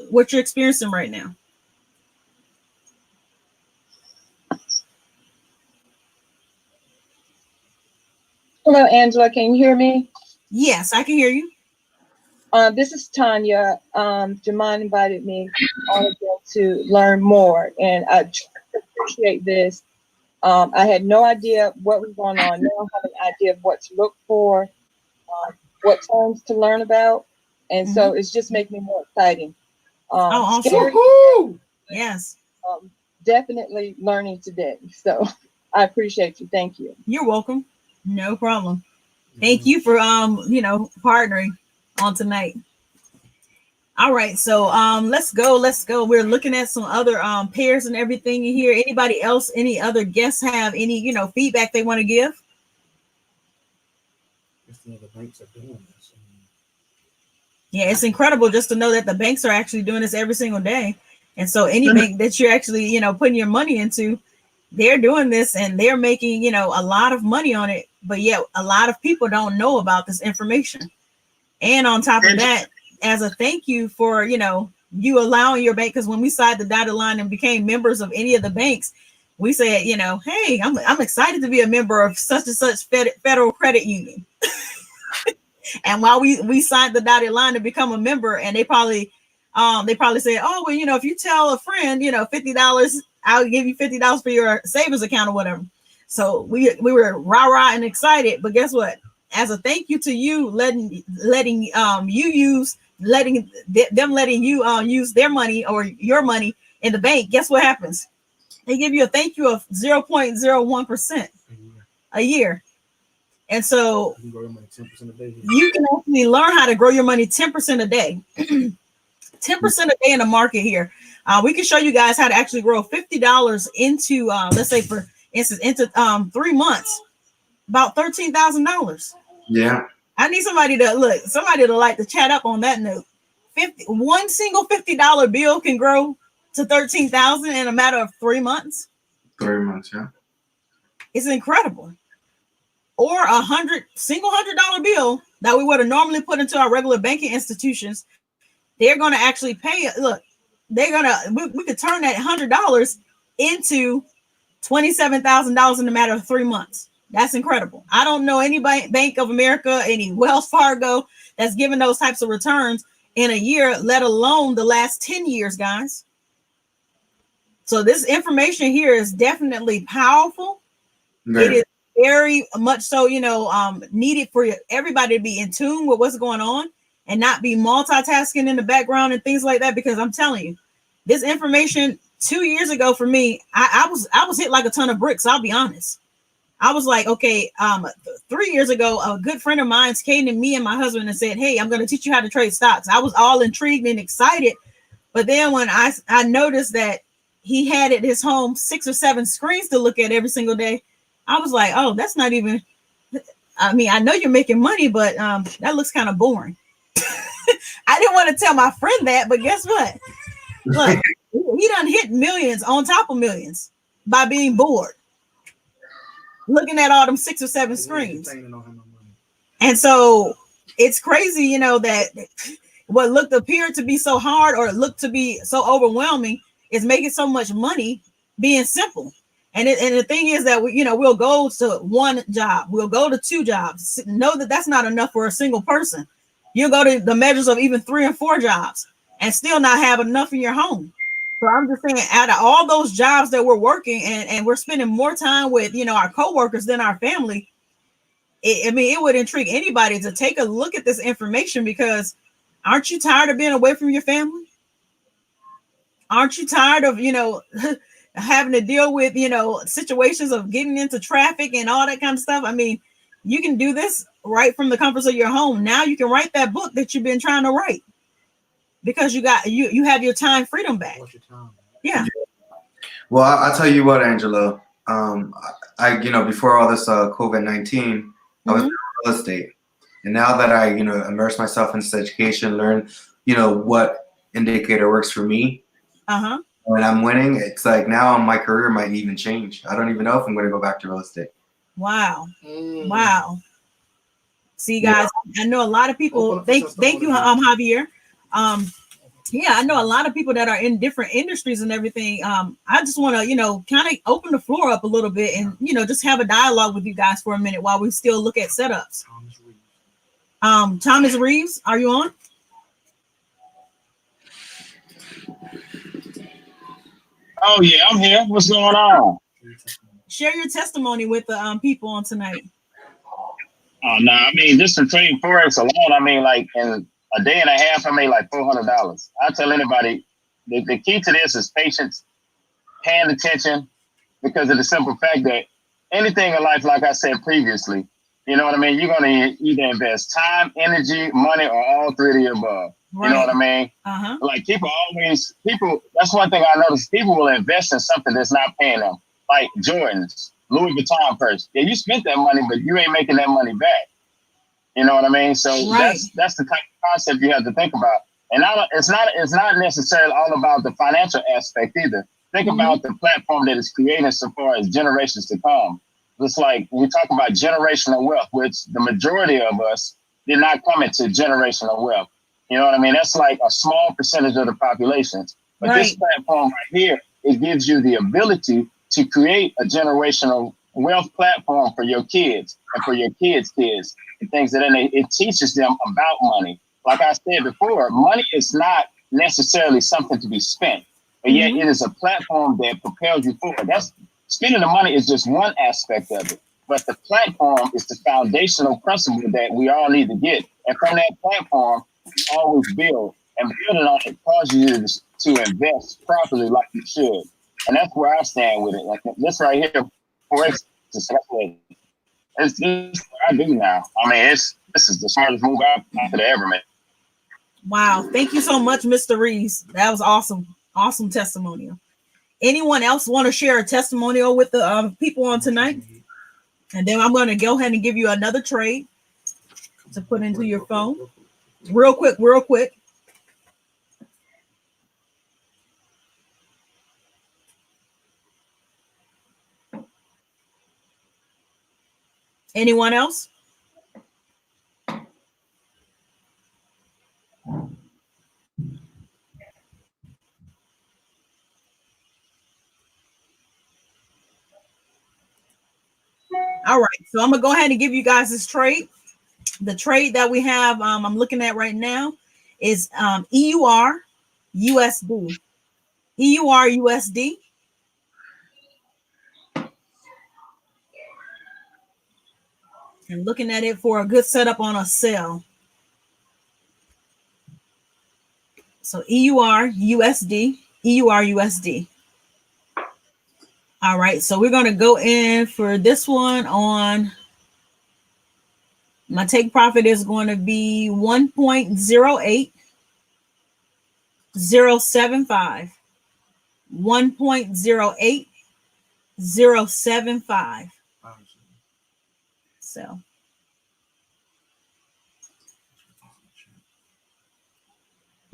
what you're experiencing right now? Hello, Angela. Can you hear me? Yes, I can hear you. This is Tanya. Jamon invited me on again to learn more, and I appreciate this. I had no idea what was going on. Now I have an idea of what to look for, what terms to learn about, and so it's just making me more exciting. Awesome. Scary, yes. Definitely learning today. So I appreciate you. Thank you. You're welcome. No problem. Thank you for partnering on tonight. All right, so let's go. We're looking at some other pairs and everything in here. Anybody else, any other guests have any feedback they want to give? The banks are doing this. Yeah, it's incredible just to know that the banks are actually doing this every single day. And so any bank that you're actually putting your money into, they're doing this and they're making a lot of money on it. But yet a lot of people don't know about this information. And on top of that, as a thank you for you allowing your bank, because when we signed the dotted line and became members of any of the banks, we said hey, I'm excited to be a member of such and such federal credit union. And while we signed the dotted line to become a member, and they probably said, oh well, if you tell a friend $50, I'll give you $50 for your savings account or whatever. So we were rah and excited. But guess what? As a thank you to you, letting you use their money or your money in the bank, guess what happens? They give you a thank you of 0.01% a year. And so You can grow your money 10% a day. you can actually learn how to grow your money 10% a day. 10% a day in the market here. We can show you guys how to actually grow $50 into let's say for instance into 3 months, about $13,000. Yeah. I need somebody to like to chat up on that note. One single $50 bill can grow to $13,000 in a matter of 3 months. 3 months, yeah. It's incredible. Or a $100 bill that we would have normally put into our regular banking institutions, they're going to actually pay. Look, we could turn that $100 into $27,000 in a matter of 3 months. That's incredible. I don't know any Bank of America, any Wells Fargo that's giving those types of returns in a year, let alone the last 10 years, guys. So this information here is definitely powerful. It is very much so, needed for everybody to be in tune with what's going on and not be multitasking in the background and things like that. Because I'm telling you, this information 2 years ago for me, I was hit like a ton of bricks. I'll be honest. I was like, okay, 3 years ago, a good friend of mine came to me and my husband and said, hey, I'm going to teach you how to trade stocks. I was all intrigued and excited. But then when I noticed that he had at his home 6 or 7 screens to look at every single day, I was like, oh, that's not even, I mean, I know you're making money, but that looks kind of boring. I didn't want to tell my friend that, but guess what? Look, he done hit millions on top of millions by being bored, looking at all them 6 or 7 screens. And so it's crazy, you know, that what appeared to be so hard or looked to be so overwhelming is making so much money being simple. And the thing is that we'll go to 1 job, we'll go to 2 jobs. Know that that's not enough for a single person. You'll go to the measures of even 3 and 4 jobs and still not have enough in your home. So I'm just saying, out of all those jobs that we're working and we're spending more time with, our coworkers than our family. It would intrigue anybody to take a look at this information, because aren't you tired of being away from your family? Aren't you tired of, having to deal with, situations of getting into traffic and all that kind of stuff? I mean, you can do this right from the comforts of your home. Now you can write that book that you've been trying to write because you have your time freedom back. Yeah. Well, I'll tell you what, Angela. Before all this COVID-19, I was in real estate, and now that I immerse myself in this education, learn what indicator works for me. When I'm winning, it's like now my career might even change. I don't even know if I'm going to go back to real estate. Wow. Wow. See, guys, I know a lot of people. Thank you, Javier. I know a lot of people that are in different industries and everything. I just want to, kind of open the floor up a little bit and, just have a dialogue with you guys for a minute while we still look at setups. Thomas Reeves, are you on? Oh yeah, I'm here. What's going on? Share your testimony with the people on tonight. Oh no, I mean, just from trading forex alone, I mean, like in a day and a half, I made like $400. I tell anybody, the key to this is patience, paying attention, because of the simple fact that anything in life, like I said previously, you know what I mean? You're going to either invest time, energy, money, or all 3 of the above. Right. You know what I mean? Like people, that's one thing I noticed. People will invest in something that's not paying them, like Jordans, Louis Vuitton purse. Yeah, you spent that money, but you ain't making that money back. You know what I mean? So that's the type of concept you have to think about. And it's not necessarily all about the financial aspect either. Think about the platform that is creating so far as generations to come. It's like we talk about generational wealth, which the majority of us did not come into generational wealth. You know what I mean? That's like a small percentage of the population. But this platform right here, it gives you the ability to create a generational wealth platform for your kids and for your kids' kids and things that it teaches them about money. Like I said before, money is not necessarily something to be spent, but yet it is a platform that propels you forward. Spending the money is just one aspect of it, but the platform is the foundational principle that we all need to get. And from that platform, you always build, and building on it causes you to invest properly like you should. And that's where I stand with it. Like this right here, for instance, it's what I do now. I mean, this is the smartest move I could have ever made. Wow. Thank you so much, Mr. Reeves. That was awesome. Awesome testimonial. Anyone else want to share a testimonial with the people on tonight? And then I'm going to go ahead and give you another trade to put into your phone. Real quick. Anyone else? All right, so I'm gonna go ahead and give you guys this trade. The trade that we have, I'm looking at right now, is EUR USD. EUR USD. And looking at it for a good setup on a sell. So EUR USD, EUR USD. All right, so we're going to go in for this one on, my take profit is going to be 1.08075. 1.08075. So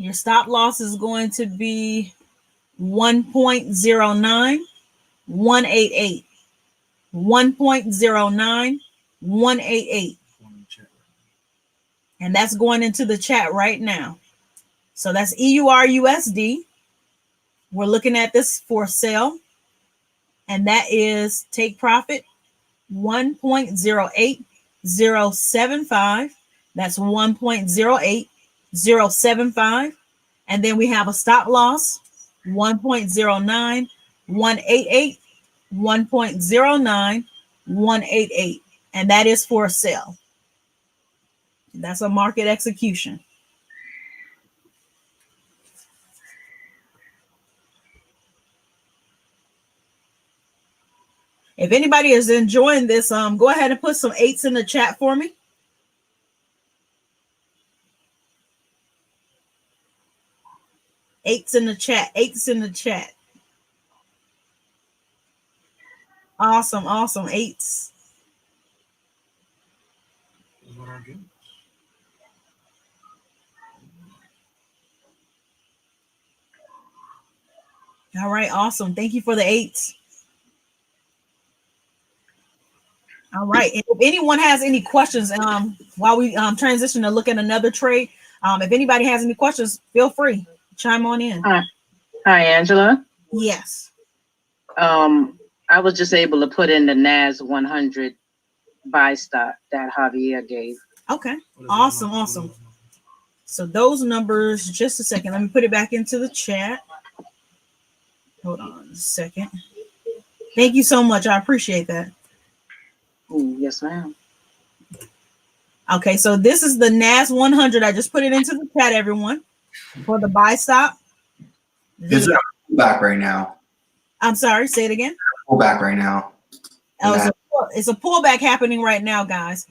Your stop loss is going to be 1.09, 188. 1.09, 188. And that's going into the chat right now. So that's EURUSD. We're looking at this for sale. And that is take profit 1.08075. That's 1.08075. And then we have a stop loss 1.09, 188, 1.09, 188. And that is for sale. That's a market execution. If anybody is enjoying this, go ahead and put some 8s in the chat for me. Eights in the chat. 8s in the chat. Awesome, awesome. 8s. All right, awesome. Thank you for the 8s. All right. And if anyone has any questions, while we transition to look at another trade, if anybody has any questions, feel free. Chime on in. Hi, Angela. Yes. I was just able to put in the NAS 100 buy stop that Javier gave. Okay. Awesome. Awesome. So those numbers, just a second. Let me put it back into the chat. Hold on a second. Thank you so much. I appreciate that. Yes, ma'am. Okay, so this is the NAS 100. I just put it into the chat, everyone, for the buy stop. It's a pullback right now. I'm sorry, say it again. Pullback right now. Oh, it's a pullback happening right now, guys.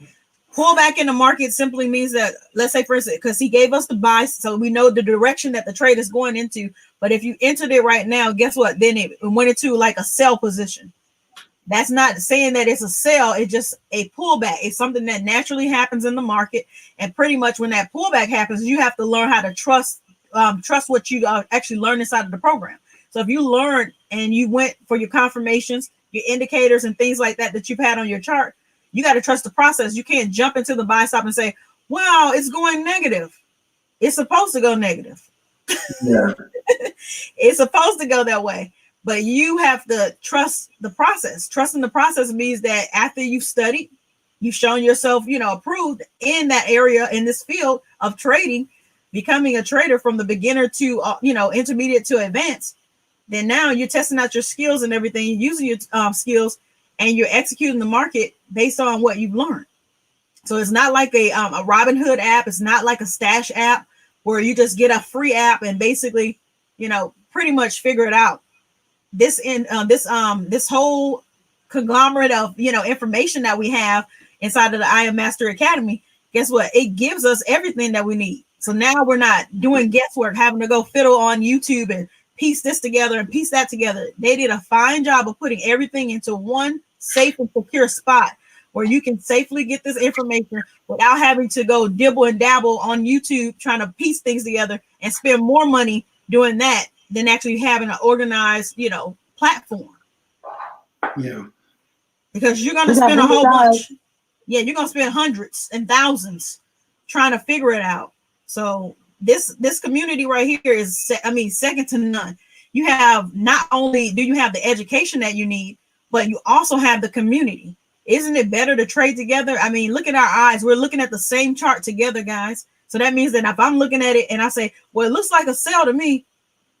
Pullback in the market simply means that, let's say, for instance, because he gave us the buy, so we know the direction that the trade is going into. But if you entered it right now, guess what? Then it went into like a sell position. That's not saying that it's a sell. It's just a pullback. It's something that naturally happens in the market. And pretty much when that pullback happens, you have to learn how to trust what you actually learn inside of the program. So if you learned and you went for your confirmations, your indicators and things like that you've had on your chart, you got to trust the process. You can't jump into the buy stop and say, wow, it's going negative. It's supposed to go negative. Yeah. It's supposed to go that way. But you have to trust the process. Trusting the process means that after you've studied, you've shown yourself, approved in that area, in this field of trading, becoming a trader from the beginner to, intermediate to advanced. Then now you're testing out your skills and everything, using your skills, and you're executing the market based on what you've learned. So it's not like a Robinhood app. It's not like a Stash app where you just get a free app and basically, pretty much figure it out. This whole conglomerate of information that we have inside of the I Am Master Academy, guess what? It gives us everything that we need. So now we're not doing guesswork, having to go fiddle on YouTube and piece this together and piece that together. They did a fine job of putting everything into one safe and secure spot where you can safely get this information without having to go dibble and dabble on YouTube trying to piece things together and spend more money doing that than actually having an organized, platform. Yeah. Because you're going to spend a whole bunch. Yeah, you're going to spend hundreds and thousands trying to figure it out. So this community right here is, second to none. You have, not only do you have the education that you need, but you also have the community. Isn't it better to trade together? Look at our eyes. We're looking at the same chart together, guys. So that means that if I'm looking at it and I say, well, it looks like a sell to me,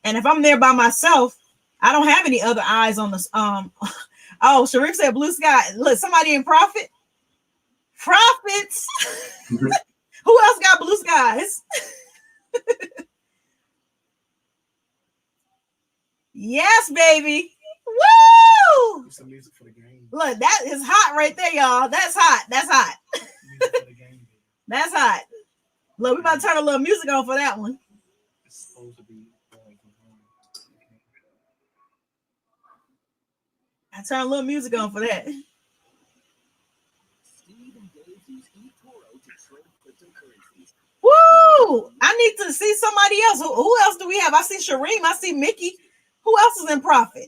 and if I'm there by myself, I don't have any other eyes on this. Oh, Sharif said blue sky. Look, somebody in profit. Profits. Who else got blue skies? Yes, baby. Woo! Some music for the game. Look, that is hot right there, y'all. That's hot. That's hot. That's hot. Look, we about to turn a little music on for that one. It's supposed to be. I turn a little music on for that. Woo! Ooh, I need to see somebody else. Who else do we have? I see Shareem. I see Mickey. Who else is in profit?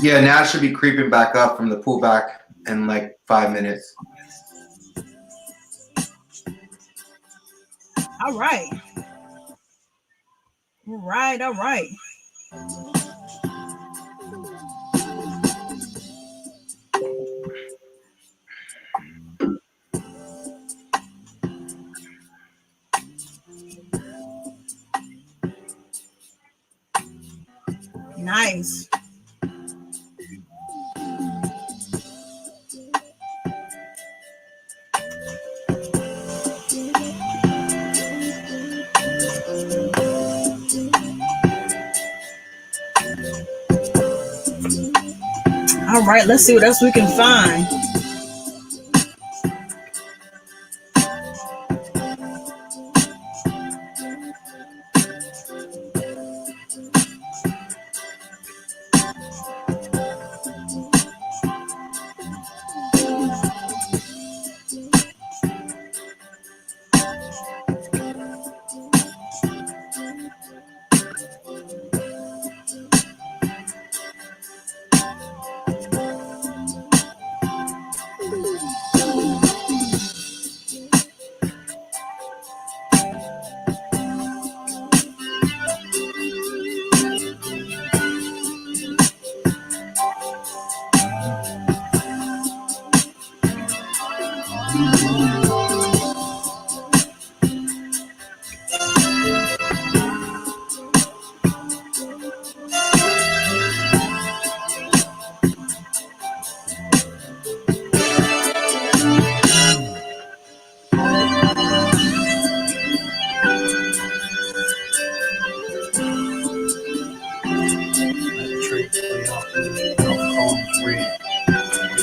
Yeah, now it should be creeping back up from the pullback in like 5 minutes. All right. All right. All right. Nice. All right, let's see what else we can find.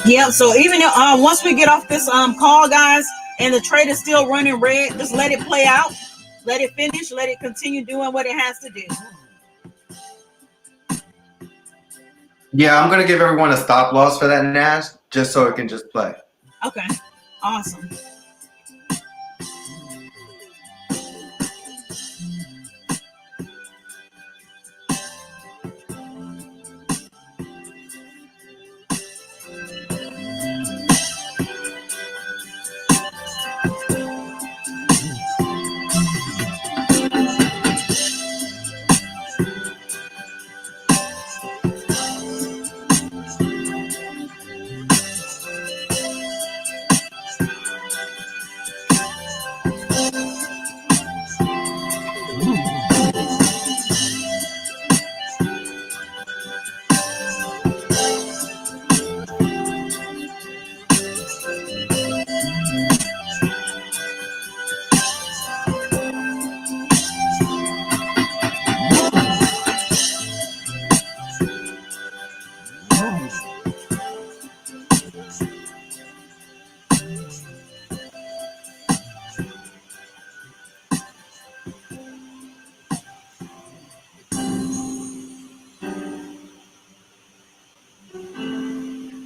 Yeah, so even if, once we get off this call, guys, and the trade is still running red, just let it play out, let it finish, let it continue doing what it has to do. Yeah, I'm gonna give everyone a stop loss for that NAS just so it can just play. Okay, awesome.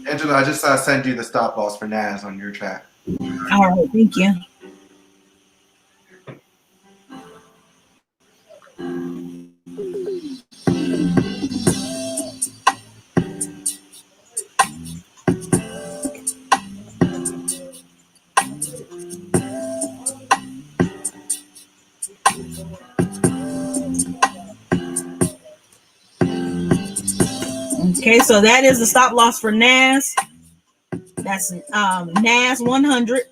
Angela, I just sent you the stop loss for NAS on your chat. All right, thank you. Okay, so that is the stop loss for NAS. That's NAS 100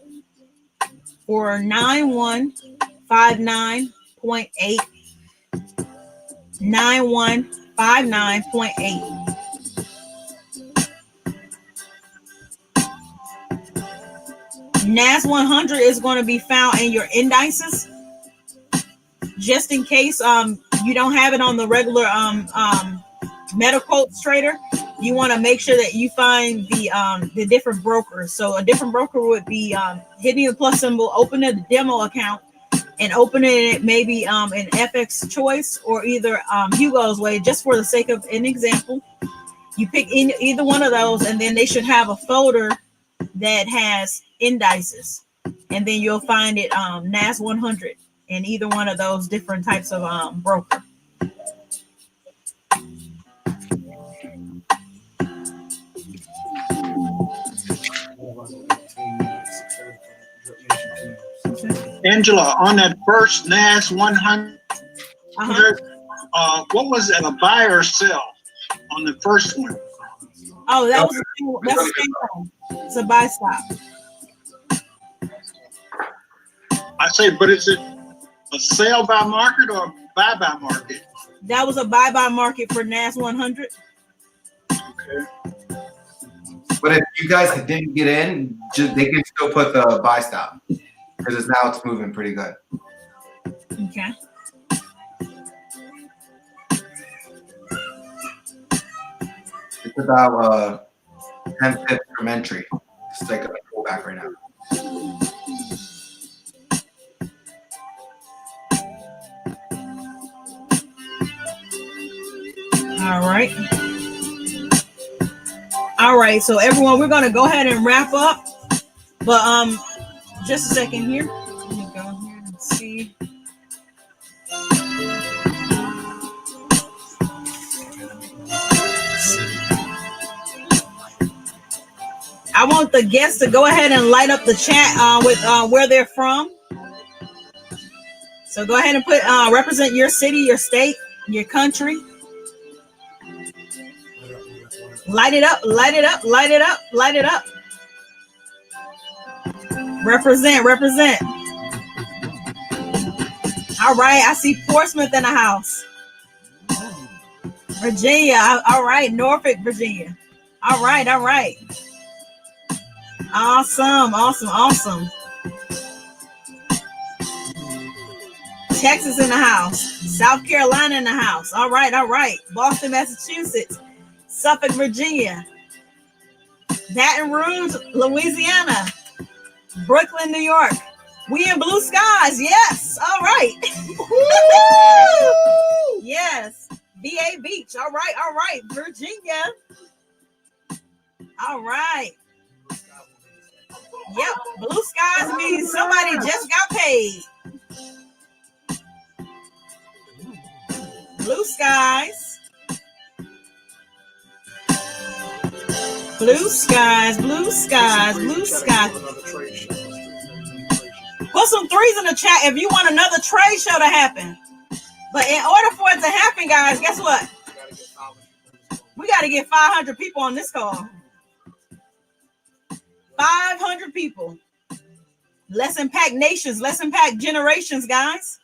for 9159.8. 9159.8. NAS 100 is going to be found in your indices, just in case you don't have it on the regular MetaQuotes trader. you want to make sure that you find the different brokers. So a different broker would be hitting the plus symbol, opening the demo account, and opening it maybe in FX Choice or either Hugo's Way, just for the sake of an example. You pick either one of those, and then they should have a folder that has indices, and then you'll find it NAS 100 in either one of those different types of broker. Angela, on that first NAS 100, what was it, a buy or sell on the first one? Oh, that's the same one. It's a buy stop. I say, but is it a sell by market or buy by market? That was a buy by market for NAS 100. Okay. But if you guys didn't get in, they can still put the buy stop because now it's moving pretty good. Okay. It's about 10 pips from entry. Just take a pullback right now. All right, so everyone, we're gonna go ahead and wrap up, but just a second here. Let me go here and see. I want the guests to go ahead and light up the chat with where they're from. So go ahead and put represent your city, your state, your country. Light it up, light it up, light it up, light it up. Represent, represent. All right, I see Portsmouth in the house. Virginia, all right, Norfolk, Virginia. All right, all right. Awesome, awesome, awesome. Texas in the house. South Carolina in the house. All right, all right. Boston, Massachusetts. Suffolk, Virginia. Baton Rouge, Louisiana. Brooklyn, New York. We in blue skies. Yes. All right. Yes. VA Beach. All right, all right. Virginia. All right. Yep. Blue skies means somebody just got paid. Blue skies. Blue skies, blue skies, blue skies. Put some threes in the chat if you want another trade show to happen. But in order for it to happen, guys, guess what? We got to get 500 people on this call. 500 people. Let's impact nations. Let's impact generations, guys.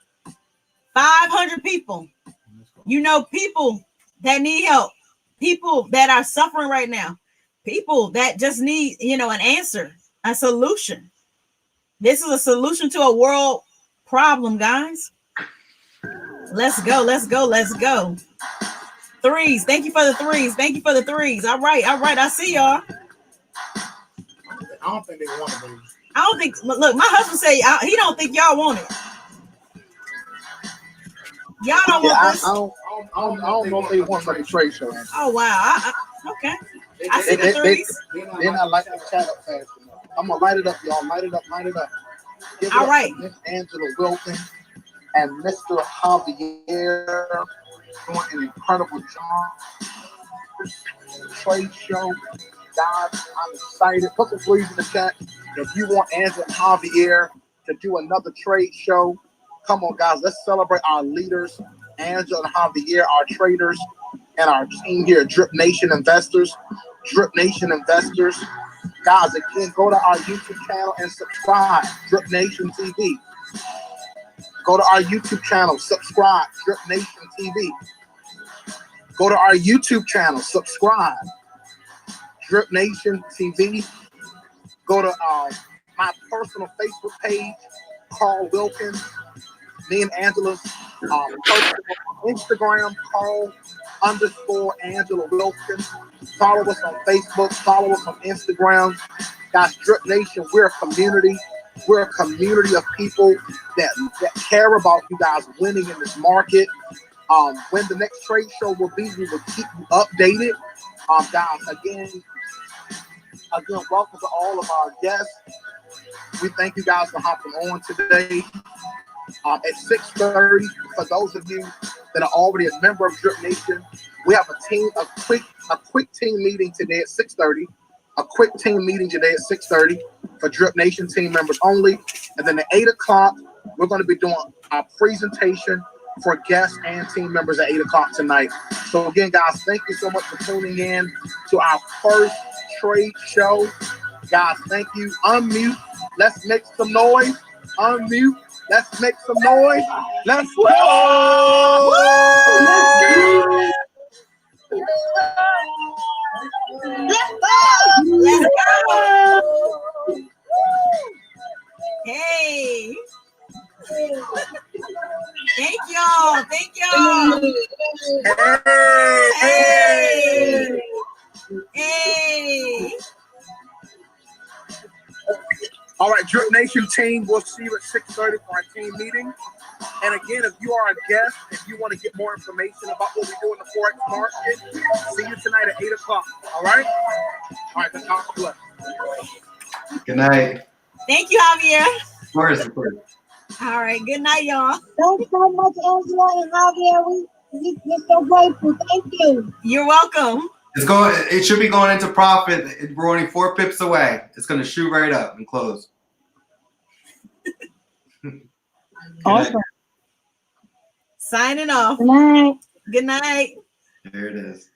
500 people. You know, people that need help. People that are suffering right now. People that just need, you know, an answer, a solution. This is a solution to a world problem, guys. Let's go, let's go, let's go. Threes. Thank you for the threes. Thank you for the threes. All right, all right. I see y'all. I don't think they want it, baby. I don't think, look, my husband say he don't think y'all want it. Y'all don't want this. I don't know if they want like a trade show. Andy. Oh, wow. Okay. I see the threes. Then I like the chat up fast enough. I'm going to light it up, y'all. Light it up, light it up. Give All it right. up to Miss Angela Wilkins and Mr. Javier doing an incredible job. Trade show. Guys, I'm excited. Put some threes in the chat. If you want Angela and Javier to do another trade show, come on, guys. Let's celebrate our leaders, Angela and Javier, our traders, and our team here, Drip Nation Investors. Drip Nation Investors. Guys, again, go to our YouTube channel and subscribe, Drip Nation TV. Go to our YouTube channel, subscribe, Drip Nation TV. Go to our YouTube channel, subscribe, Drip Nation TV. Go to my personal Facebook page, Carl Wilkins. Me and Angela's personal Instagram, Carl _Angela Wilkins. Follow us on Facebook. Follow us on Instagram. Guys, Drip Nation, we're a community. We're a community of people that care about you guys winning in this market. When the next trade show will be, we will keep you updated. Guys, again, welcome to all of our guests. We thank you guys for hopping on today. At 6:30, for those of you that are already a member of Drip Nation, we have a quick team meeting today at 6:30. A quick team meeting today at 6:30 for Drip Nation team members only. And then at 8 o'clock, we're going to be doing our presentation for guests and team members at 8 o'clock tonight. So again, guys, thank you so much for tuning in to our first trade show. Guys, thank you. Unmute. Let's make some noise. Unmute. Let's make some noise. Let's go. Let's go. Hey. Thank y'all. Thank y'all. Hey. Hey. All right, Drip Nation team, we'll see you at 6:30 for our team meeting. And again, if you are a guest, if you want to get more information about what we do in the Forex market, see you tonight at 8 o'clock. All right? All right, then God bless. Good night. Thank you, Javier. Of course. All right, good night, y'all. Thanks so much, Angela and Javier. We're so grateful. Thank you. You're welcome. It should be going into profit. We're only 4 pips away. It's going to shoot right up and close. Awesome. Signing off. Good night. Good night. There it is.